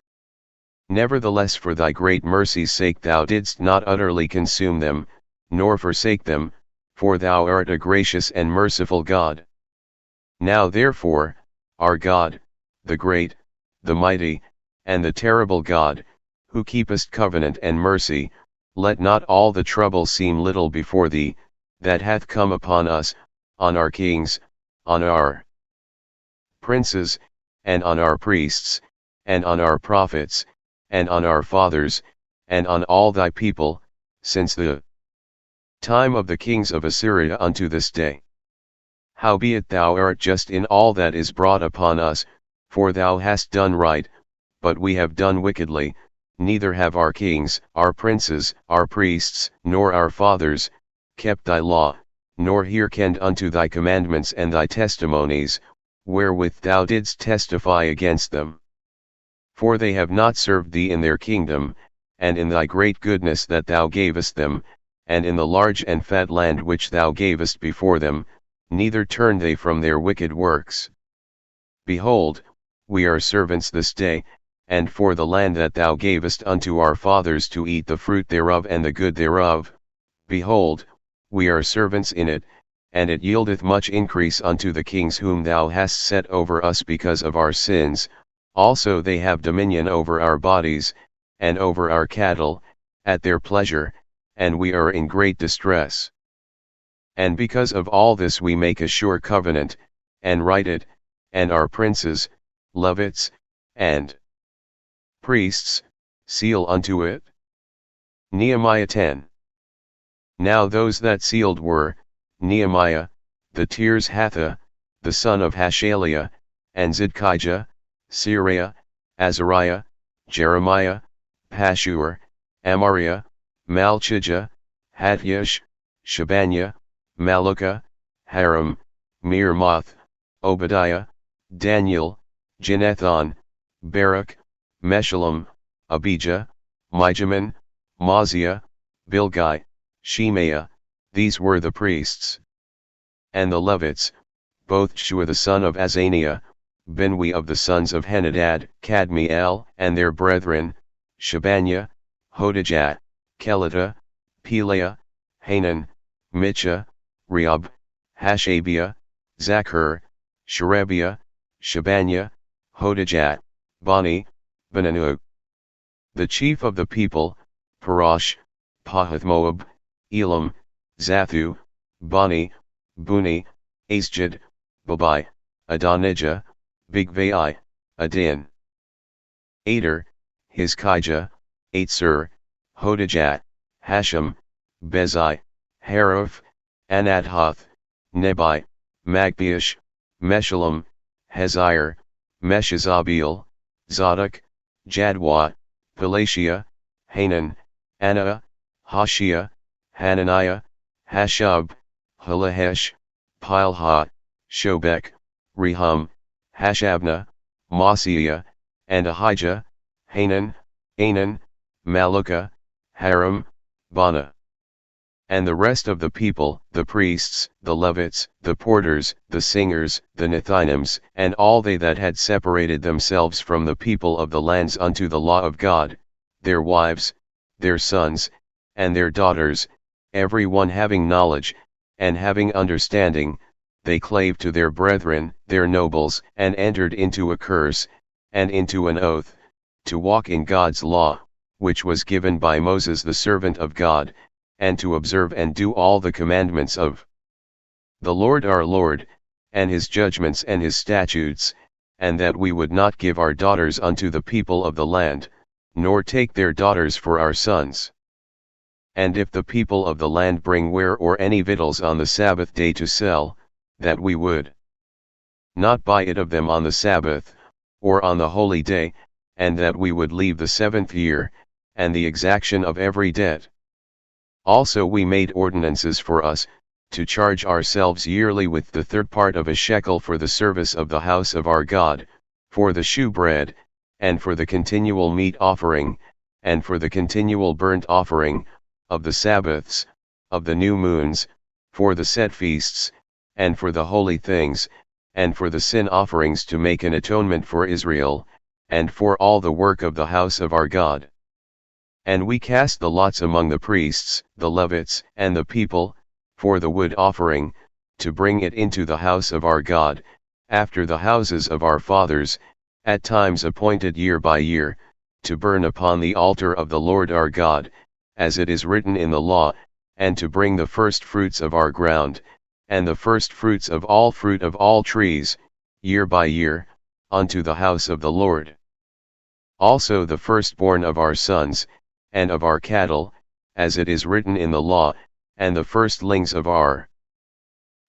Nevertheless for thy great mercy's sake thou didst not utterly consume them, nor forsake them, for thou art a gracious and merciful God. Now therefore, our God, the great, the mighty, and the terrible God, who keepest covenant and mercy, let not all the trouble seem little before thee, that hath come upon us, on our kings, on our princes, and on our priests, and on our prophets, and on our fathers, and on all thy people, since the time of the kings of Assyria unto this day. Howbeit thou art just in all that is brought upon us, for thou hast done right, but we have done wickedly, neither have our kings, our princes, our priests, nor our fathers, kept thy law, nor hearkened unto thy commandments and thy testimonies, wherewith thou didst testify against them. For they have not served thee in their kingdom, and in thy great goodness that thou gavest them, and in the large and fat land which thou gavest before them, neither turned they from their wicked works. Behold, we are servants this day, and for the land that thou gavest unto our fathers to eat the fruit thereof and the good thereof, behold, we are servants in it, and it yieldeth much increase unto the kings whom thou hast set over us because of our sins, also they have dominion over our bodies, and over our cattle, at their pleasure, and we are in great distress. And because of all this we make a sure covenant, and write it, and our princes, Levites, and priests, seal unto it. Nehemiah 10. Now those that sealed were, Nehemiah, the Tirshatha, the son of Hashaliah, and Zidkijah, Seraiah, Azariah, Jeremiah, Pashur, Amariah, Malchijah, Hatyash, Shebaniah, Maluka, Haram, Mirmoth, Obadiah, Daniel, Ginethon, Barak, Meshullam, Abijah, Mijamin, Maaziah, Bilgai, Shemaiah, these were the priests. And the Levites, both Shua the son of Azaniah, Binwi of the sons of Henadad, Kadmiel, and their brethren, Shebaniah, Hodijah, Kelita, Pelaiah, Hanan, Mitchah, Rehob, Hashabiah, Zachar, Sherebiah, Shebaniah, Hodijah, Bani, Benanu. The chief of the people, Parash, Pahath-Moab, Elam, Zathu, Bani, Buni, Asjad, Babai, Adonijah, Bigvai, Adin, Ader, Hizkijah, Atsur, Hodijah, Hashem, Bezai, Haraph, Anathoth, Nebai, Magbiash, Meshullam, Hazir, Meshezabeel, Zadok, Jadwa, Pelatiah, Hanan, Anah, Hoshea, Hananiah, Hashub, Halahesh, Pilha, Shobek, Rehum, Hashabnah, Maaseiah, and Ahijah, Hanan, Anan, Maluka, Haram, Bana. And the rest of the people, the priests, the Levites, the porters, the singers, the Nethinims, and all they that had separated themselves from the people of the lands unto the law of God, their wives, their sons, and their daughters, every one having knowledge, and having understanding, they clave to their brethren, their nobles, and entered into a curse, and into an oath, to walk in God's law, which was given by Moses the servant of God, and to observe and do all the commandments of the Lord our Lord, and his judgments and his statutes, and that we would not give our daughters unto the people of the land, nor take their daughters for our sons. And if the people of the land bring ware or any victuals on the Sabbath day to sell, that we would not buy it of them on the Sabbath, or on the holy day, and that we would leave the 7th year, and the exaction of every debt. Also we made ordinances for us, to charge ourselves yearly with the 3rd part of a shekel for the service of the house of our God, for the shewbread, and for the continual meat offering, and for the continual burnt offering, of the Sabbaths, of the new moons, for the set feasts, and for the holy things, and for the sin offerings to make an atonement for Israel, and for all the work of the house of our God. And we cast the lots among the priests, the Levites, and the people, for the wood offering, to bring it into the house of our God, after the houses of our fathers, at times appointed year by year, to burn upon the altar of the Lord our God, as it is written in the law, and to bring the first fruits of our ground, and the first fruits of all fruit of all trees, year by year, unto the house of the Lord. Also the firstborn of our sons, and of our cattle, as it is written in the law, and the firstlings of our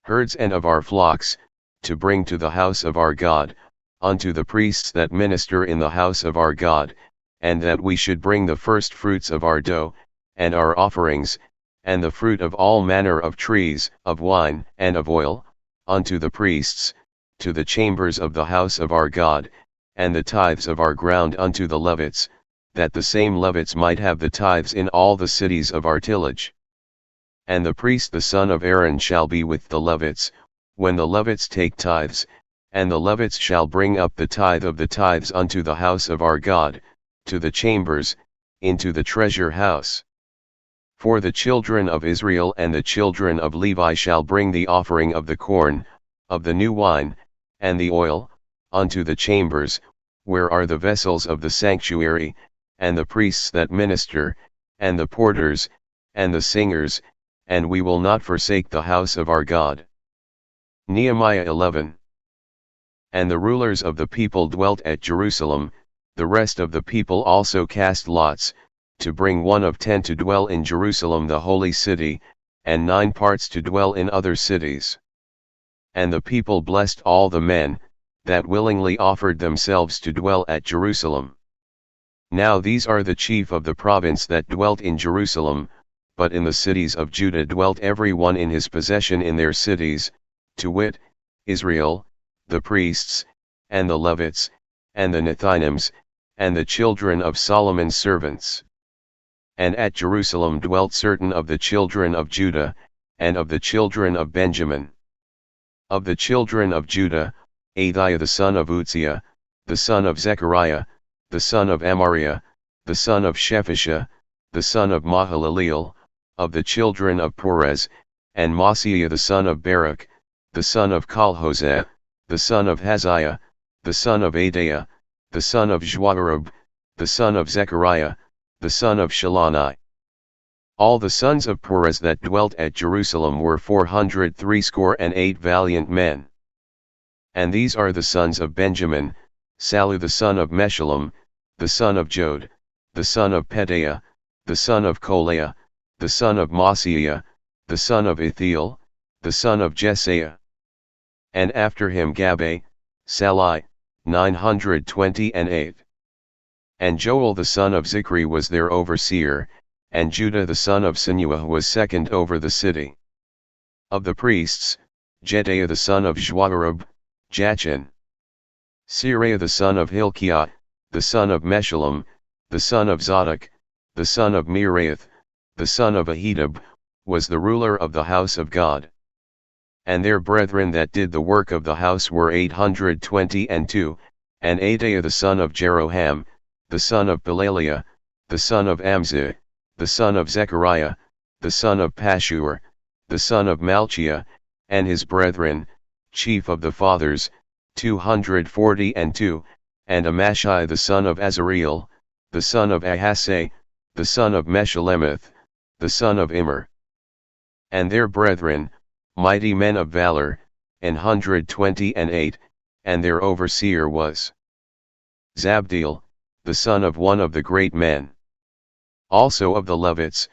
herds and of our flocks, to bring to the house of our God, unto the priests that minister in the house of our God, and that we should bring the first fruits of our dough, and our offerings, and the fruit of all manner of trees, of wine, and of oil, unto the priests, to the chambers of the house of our God, and the tithes of our ground unto the Levites, that the same Levites might have the tithes in all the cities of our tillage. And the priest the son of Aaron shall be with the Levites, when the Levites take tithes, and the Levites shall bring up the tithe of the tithes unto the house of our God, to the chambers, into the treasure house. For the children of Israel and the children of Levi shall bring the offering of the corn, of the new wine, and the oil, unto the chambers, where are the vessels of the sanctuary, and the priests that minister, and the porters, and the singers, and we will not forsake the house of our God. Nehemiah 11. And the rulers of the people dwelt at Jerusalem, the rest of the people also cast lots, to bring 1 of 10 to dwell in Jerusalem the holy city, and 9 parts to dwell in other cities. And the people blessed all the men, that willingly offered themselves to dwell at Jerusalem. Now these are the chief of the province that dwelt in Jerusalem, but in the cities of Judah dwelt every one in his possession in their cities, to wit, Israel, the priests, and the Levites, and the Nethinims, and the children of Solomon's servants. And at Jerusalem dwelt certain of the children of Judah, and of the children of Benjamin. Of the children of Judah, Athiah the son of Uzziah, the son of Zechariah, the son of Amariah, the son of Shephisha, the son of Mahalaleel, of the children of Perez, and Maaseiah the son of Baruch, the son of Colhoseh, the son of Haziah, the son of Adaiah, the son of Joarib, the son of Zechariah, the son of Shiloni. All the sons of Perez that dwelt at Jerusalem were 468 valiant men. And these are the sons of Benjamin, Sallu the son of Meshullam, the son of Jod, the son of Pedaiah, the son of Kolaiah, the son of Maaseiah, the son of Ithiel, the son of Jesaiah. And after him Gabbai, Salai, 928. And Joel the son of Zichri was their overseer, and Judah the son of Sinuah was second over the city. Of the priests, Jedaiah the son of Joarib, Jachin. Seraiah the son of Hilkiah, the son of Meshullam, the son of Zadok, the son of Meraioth, the son of Ahitub, was the ruler of the house of God. And their brethren that did the work of the house were 822, and Adaiah the son of Jeroham, the son of Pelaliah, the son of Amzi, the son of Zechariah, the son of Pashur, the son of Malchiah, and his brethren, chief of the fathers, 242, and Amashai the son of Azareel, the son of Ahasai, the son of Meshelemeth, the son of Immer. And their brethren, mighty men of valor, 128, and their overseer was Zabdiel, the son of one of the great men. Also of the Levites,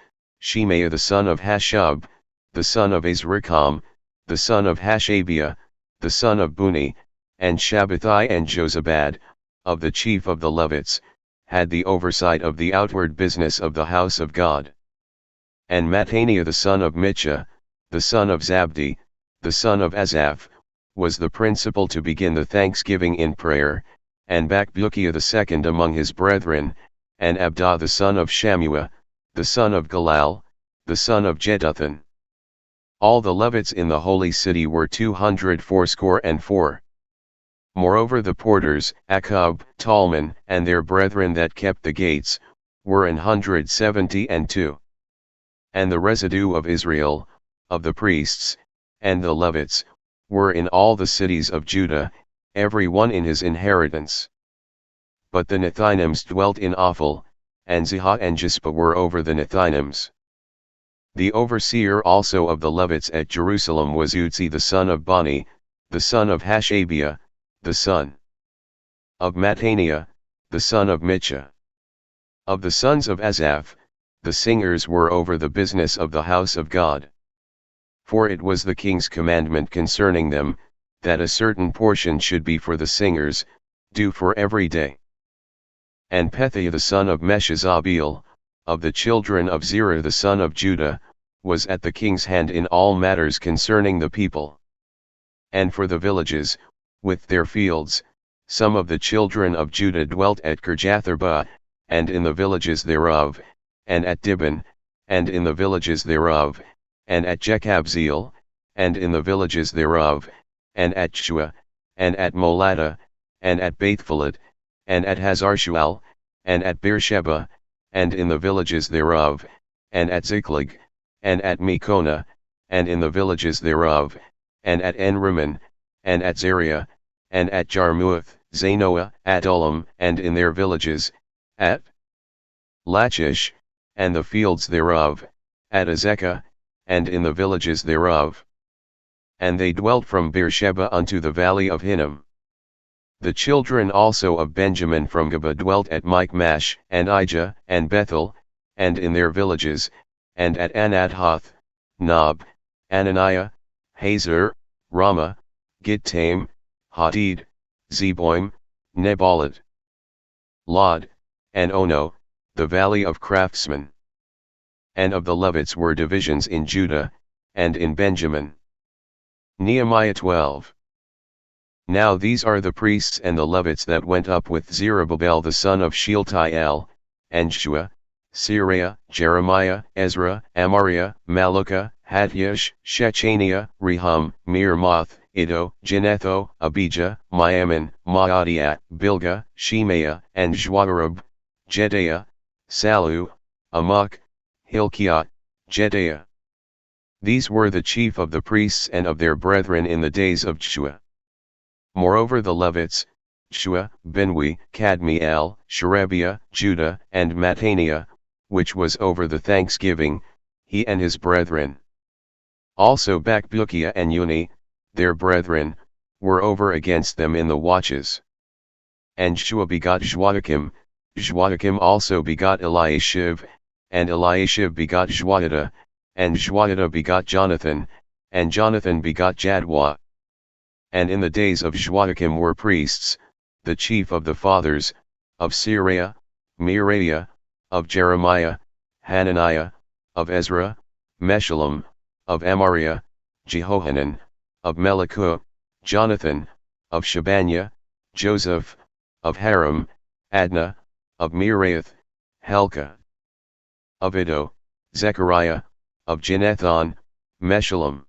Shemaiah the son of Hashub, the son of Azrikam, the son of Hashabiah, the son of Buni, and Shabbathai and Jozabad, of the chief of the Levites, had the oversight of the outward business of the house of God. And Mattaniah the son of Mitchah, the son of Zabdi, the son of Asaph, was the principal to begin the thanksgiving in prayer, and Bakbukiah the second among his brethren, and Abdah the son of Shammua, the son of Galal, the son of Jeduthun. All the Levites in the holy city were 284. Moreover the porters, Akkub, Talman, and their brethren that kept the gates, were 172. And the residue of Israel, of the priests, and the Levites, were in all the cities of Judah, every one in his inheritance. But the Nethinims dwelt in Ophel, and Zihah and Jispa were over the Nethinims. The overseer also of the Levites at Jerusalem was Uzzi the son of Bani, the son of Hashabiah, the son of Mattaniah, the son of Mitchah. Of the sons of Asaph, the singers were over the business of the house of God. For it was the king's commandment concerning them, that a certain portion should be for the singers, due for every day. And Pethiah the son of Meshezabeel, of the children of Zerah the son of Judah, was at the king's hand in all matters concerning the people. And for the villages, with their fields, some of the children of Judah dwelt at Kirjatharba, and in the villages thereof, and at Dibon, and in the villages thereof, and at Jekabzeel, and in the villages thereof, and at Shua, and at Moladah, and at Bethphalet, and at Hazarshual, and at Beersheba, and in the villages thereof, and at Ziklag, and at Mekona, and in the villages thereof, and at Enrimmon, and at Zariah, and at Jarmuth, Zanoah, Adullam, and in their villages, at Lachish, and the fields thereof, at Azekah, and in the villages thereof. And they dwelt from Beersheba unto the valley of Hinnom. The children also of Benjamin from Geba dwelt at Michmash, and Ijah, and Bethel, and in their villages, and at Anathoth, Nob, Ananiah, Hazor, Ramah, Gittaim, Hadid, Zeboim, Nebalat, Lod, and Ono, the valley of craftsmen. And of the Levites were divisions in Judah, and in Benjamin. Nehemiah 12. Now these are the priests and the Levites that went up with Zerubbabel the son of Shealtiel, and Shua, Seraiah, Jeremiah, Ezra, Amariah, Malluchah, Hattush, Shechaniah, Rehum, Meremoth, Iddo, Ginetho, Abijah, Miamin, Maadiat, Bilgah, Shemaiah, and Joarib, Jedaiah, Sallu, Amok, Hilkiah, Jedaiah. These were the chief of the priests and of their brethren in the days of Shua. Moreover the Levites, Shua, Binwi, Kadmiel, Sherebiah, Judah, and Mattaniah, which was over the thanksgiving, he and his brethren. Also Bakbukiah and Uni, their brethren, were over against them in the watches. And Shua begot Joachim, Joachim also begot Eliashib, and Eliashib begot Joiada, and Joiada begot Jonathan, and Jonathan begot Jadua. And in the days of Joachim were priests, the chief of the fathers, of Seraiah, Meraiah, of Jeremiah, Hananiah, of Ezra, Meshullam, of Amariah, Jehohanan, of Melechah, Jonathan, of Shebaniah, Joseph, of Haram, Adnah, of Meraioth, Helkah, of Iddo, Zechariah, of Ginethon, Meshullam,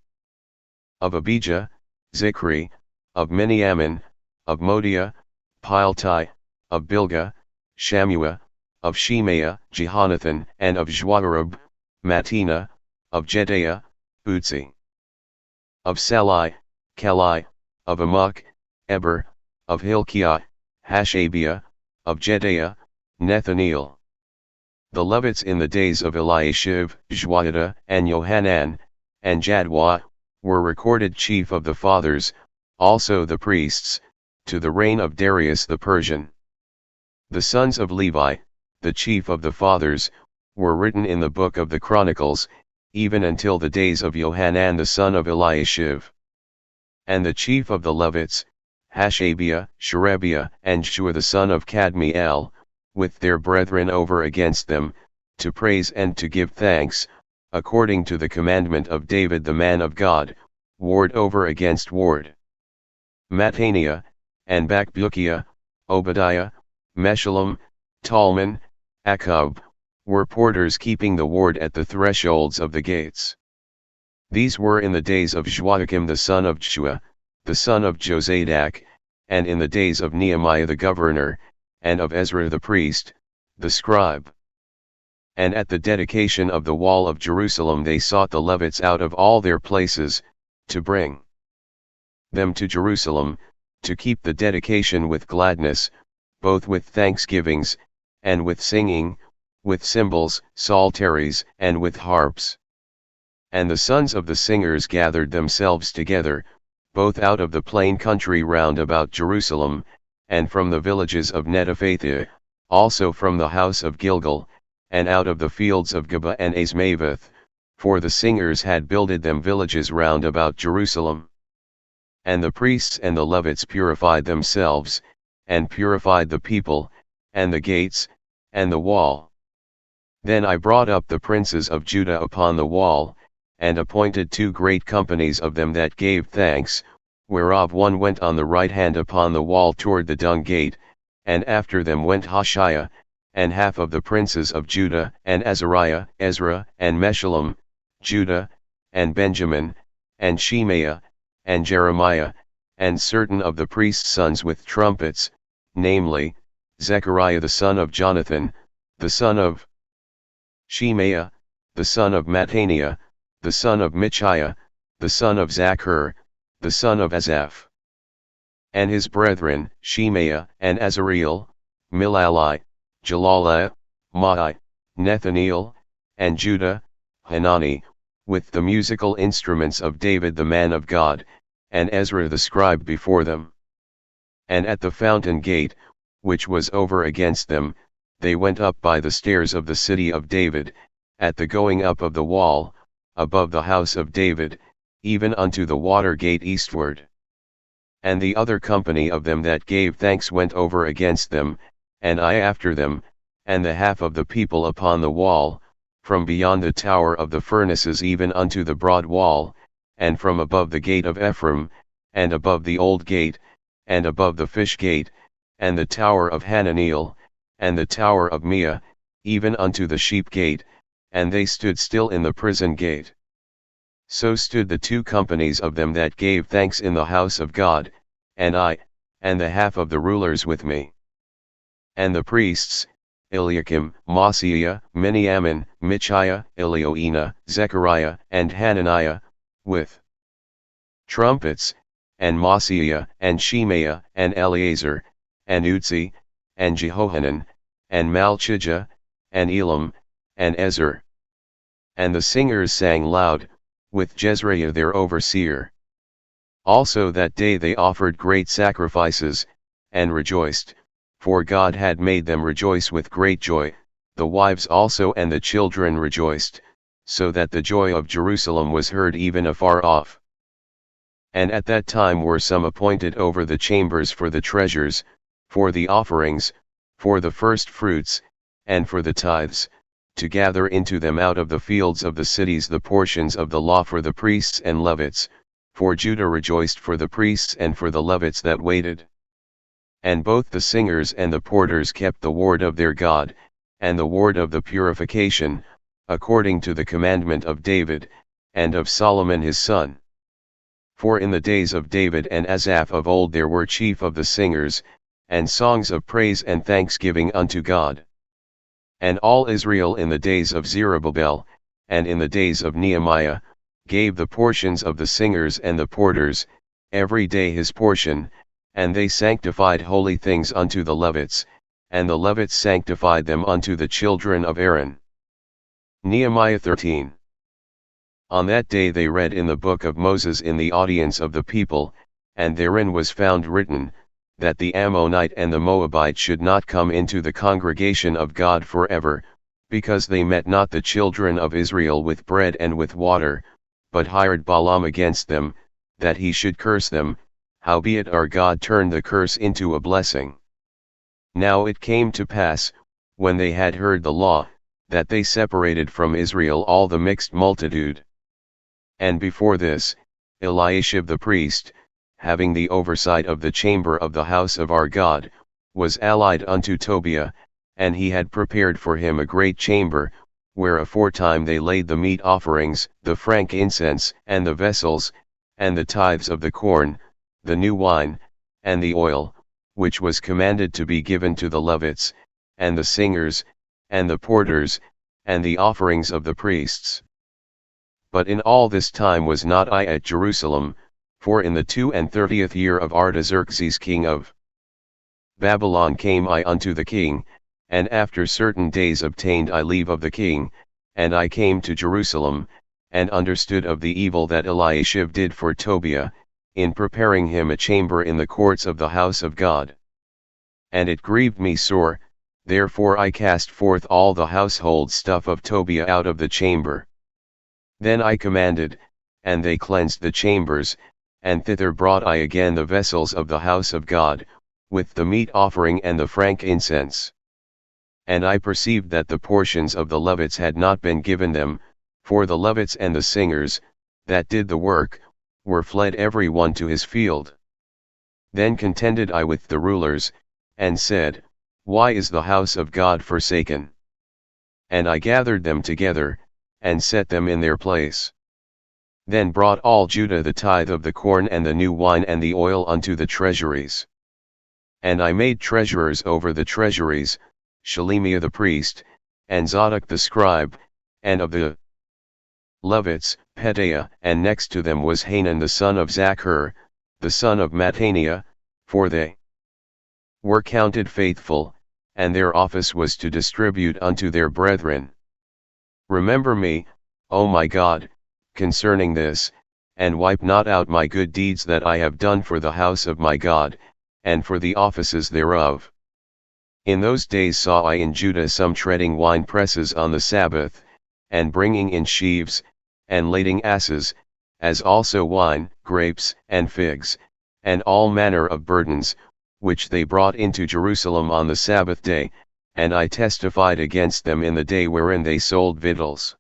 of Abijah, Zichri, of Miniamin, of Modiah, Piltai, of Bilgah, Shammua, of Shemaiah, Jehonathan, and of Joarib, Mattina, of Jedaiah, Uzzi, of Salai, Kalai, of Amok, Eber, of Hilkiah, Hashabiah, of Jedaiah, Nethaneel. The Levites in the days of Eliashib, Joiada, and Johanan, and Jadua, were recorded chief of the fathers, also the priests, to the reign of Darius the Persian. The sons of Levi, the chief of the fathers, were written in the book of the Chronicles, even until the days of Johanan the son of Eliashib. And the chief of the Levites, Hashabiah, Sherebiah, and Shua the son of Kadmiel, with their brethren over against them, to praise and to give thanks, according to the commandment of David the man of God, ward over against ward. Mattaniah, and Bakbukiah, Obadiah, Meshullam, Talman, Akub, were porters keeping the ward at the thresholds of the gates. These were in the days of Joachim the son of Jeshua, the son of Josadak, and in the days of Nehemiah the governor, and of Ezra the priest, the scribe. And at the dedication of the wall of Jerusalem they sought the Levites out of all their places, to bring them to Jerusalem, to keep the dedication with gladness, both with thanksgivings, and with singing, with cymbals, psalteries, and with harps. And the sons of the singers gathered themselves together, both out of the plain country round about Jerusalem, and from the villages of Netophathia, also from the house of Gilgal, and out of the fields of Geba and Azmaveth, for the singers had builded them villages round about Jerusalem. And the priests and the Levites purified themselves, and purified the people, and the gates, and the wall. Then I brought up the princes of Judah upon the wall, and appointed 2 great companies of them that gave thanks, whereof one went on the right hand upon the wall toward the dung gate, and after them went Hoshea, and half of the princes of Judah, and Azariah, Ezra, and Meshullam, Judah, and Benjamin, and Shemaiah, and Jeremiah, and certain of the priests' sons with trumpets, namely, Zechariah the son of Jonathan, the son of Shemaiah, the son of Mattaniah, the son of Michaiah, the son of Zachar, the son of Asaph. And his brethren, Shemaiah, and Azareel, Milalai, Jalaliah, Maai, Nethaneel, and Judah, Hanani, with the musical instruments of David the man of God, and Ezra the scribe before them. And at the fountain gate, which was over against them, they went up by the stairs of the city of David, at the going up of the wall, above the house of David, even unto the water gate eastward. And the other company of them that gave thanks went over against them, and I after them, and the half of the people upon the wall, from beyond the tower of the furnaces even unto the broad wall, and from above the gate of Ephraim, and above the old gate, and above the fish gate, and the tower of Hananeel, and the tower of Mia, even unto the sheep gate, and they stood still in the prison gate. So stood the 2 companies of them that gave thanks in the house of God, and I, and the half of the rulers with me. And the priests, Eliakim, Maaseiah, Miniamin, Michaiah, Elioenah, Zechariah, and Hananiah, with trumpets, and Maaseiah, and Shemaiah, and Eleazar, and Uzzi, and Jehohanan, and Malchijah, and Elam, and Ezer. And the singers sang loud, with Jezreiah their overseer. Also that day they offered great sacrifices, and rejoiced, for God had made them rejoice with great joy, the wives also and the children rejoiced, so that the joy of Jerusalem was heard even afar off. And at that time were some appointed over the chambers for the treasures, for the offerings, for the first fruits, and for the tithes, to gather into them out of the fields of the cities the portions of the law for the priests and Levites, for Judah rejoiced for the priests and for the Levites that waited. And both the singers and the porters kept the ward of their God, and the ward of the purification, according to the commandment of David, and of Solomon his son. For in the days of David and Asaph of old there were chief of the singers, and songs of praise and thanksgiving unto God. And all Israel in the days of Zerubbabel, and in the days of Nehemiah, gave the portions of the singers and the porters, every day his portion, and they sanctified holy things unto the Levites, and the Levites sanctified them unto the children of Aaron. Nehemiah 13. On that day they read in the book of Moses in the audience of the people, and therein was found written, that the Ammonite and the Moabite should not come into the congregation of God forever, because they met not the children of Israel with bread and with water, but hired Balaam against them, that he should curse them, howbeit our God turned the curse into a blessing. Now it came to pass, when they had heard the law, that they separated from Israel all the mixed multitude. And before this, Eliashib the priest, having the oversight of the chamber of the house of our God, was allied unto Tobiah, and he had prepared for him a great chamber, where aforetime they laid the meat offerings, the frankincense, and the vessels, and the tithes of the corn, the new wine, and the oil, which was commanded to be given to the Levites, and the singers, and the porters, and the offerings of the priests. But in all this time was not I at Jerusalem, for in the 32nd year of Artaxerxes king of Babylon came I unto the king, and after certain days obtained I leave of the king, and I came to Jerusalem, and understood of the evil that Eliashib did for Tobiah, in preparing him a chamber in the courts of the house of God. And it grieved me sore, therefore I cast forth all the household stuff of Tobiah out of the chamber. Then I commanded, and they cleansed the chambers, and thither brought I again the vessels of the house of God, with the meat offering and the frankincense. And I perceived that the portions of the Levites had not been given them, for the Levites and the singers, that did the work, were fled every one to his field. Then contended I with the rulers, and said, Why is the house of God forsaken? And I gathered them together, and set them in their place. Then brought all Judah the tithe of the corn and the new wine and the oil unto the treasuries. And I made treasurers over the treasuries, Shelemiah the priest, and Zadok the scribe, and of the Levites, Pedaiah, and next to them was Hanan the son of Zachar, the son of Mattaniah, for they were counted faithful, and their office was to distribute unto their brethren. Remember me, O my God, concerning this, and wipe not out my good deeds that I have done for the house of my God, and for the offices thereof. In those days saw I in Judah some treading wine presses on the Sabbath, and bringing in sheaves, and lading asses, as also wine, grapes, and figs, and all manner of burdens, which they brought into Jerusalem on the Sabbath day, and I testified against them in the day wherein they sold victuals.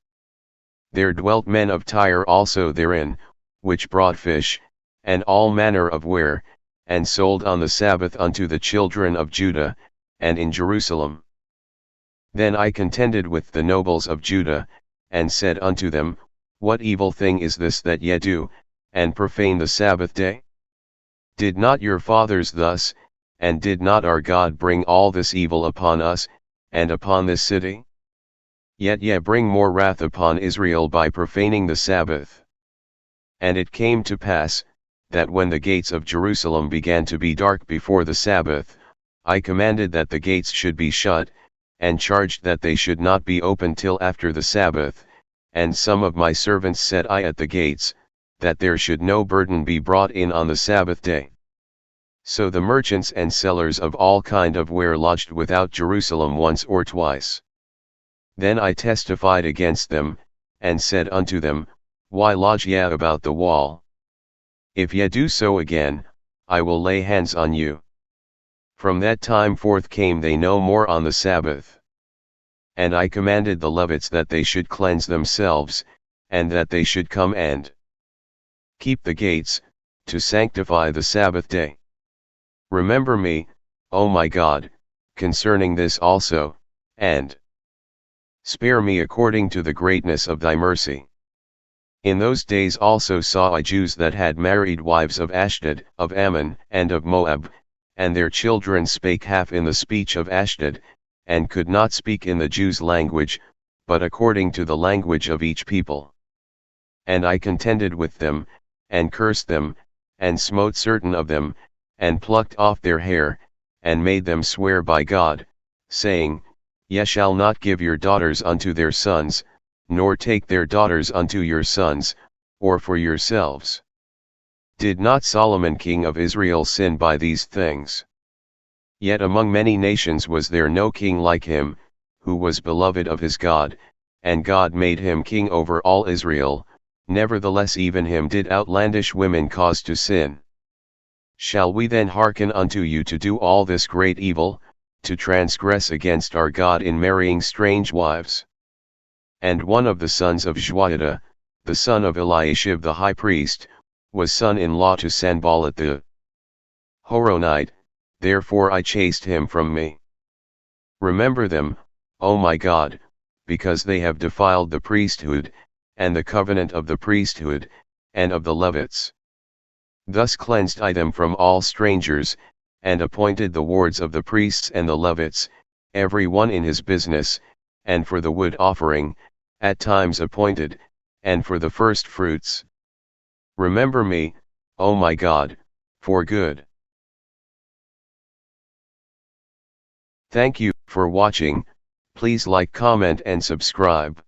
There dwelt men of Tyre also therein, which brought fish, and all manner of ware, and sold on the Sabbath unto the children of Judah, and in Jerusalem. Then I contended with the nobles of Judah, and said unto them, What evil thing is this that ye do, and profane the Sabbath day? Did not your fathers thus, and did not our God bring all this evil upon us, and upon this city? Yet ye bring more wrath upon Israel by profaning the Sabbath. And it came to pass, that when the gates of Jerusalem began to be dark before the Sabbath, I commanded that the gates should be shut, and charged that they should not be opened till after the Sabbath, and some of my servants set I at the gates, that there should no burden be brought in on the Sabbath day. So the merchants and sellers of all kind of ware lodged without Jerusalem once or twice. Then I testified against them, and said unto them, Why lodge ye about the wall? If ye do so again, I will lay hands on you. From that time forth came they no more on the Sabbath. And I commanded the Levites that they should cleanse themselves, and that they should come and keep the gates, to sanctify the Sabbath day. Remember me, O my God, concerning this also, and spare me according to the greatness of thy mercy. In those days also saw I Jews that had married wives of Ashdod, of Ammon, and of Moab, and their children spake half in the speech of Ashdod, and could not speak in the Jews' language, but according to the language of each people. And I contended with them, and cursed them, and smote certain of them, and plucked off their hair, and made them swear by God, saying, Ye shall not give your daughters unto their sons, nor take their daughters unto your sons, or for yourselves. Did not Solomon king of Israel sin by these things? Yet among many nations was there no king like him, who was beloved of his God, and God made him king over all Israel. Nevertheless even him did outlandish women cause to sin. Shall we then hearken unto you to do all this great evil, to transgress against our God in marrying strange wives? And one of the sons of Joiada, the son of Eliashib the high priest, was son-in-law to Sanballat the Horonite, therefore I chased him from me. Remember them, O my God, because they have defiled the priesthood, and the covenant of the priesthood, and of the Levites. Thus cleansed I them from all strangers, and appointed the wards of the priests and the Levites, every one in his business, and for the wood offering, at times appointed, and for the first fruits. Remember me, O my God, for good. Thank you for watching. Please like, comment and subscribe.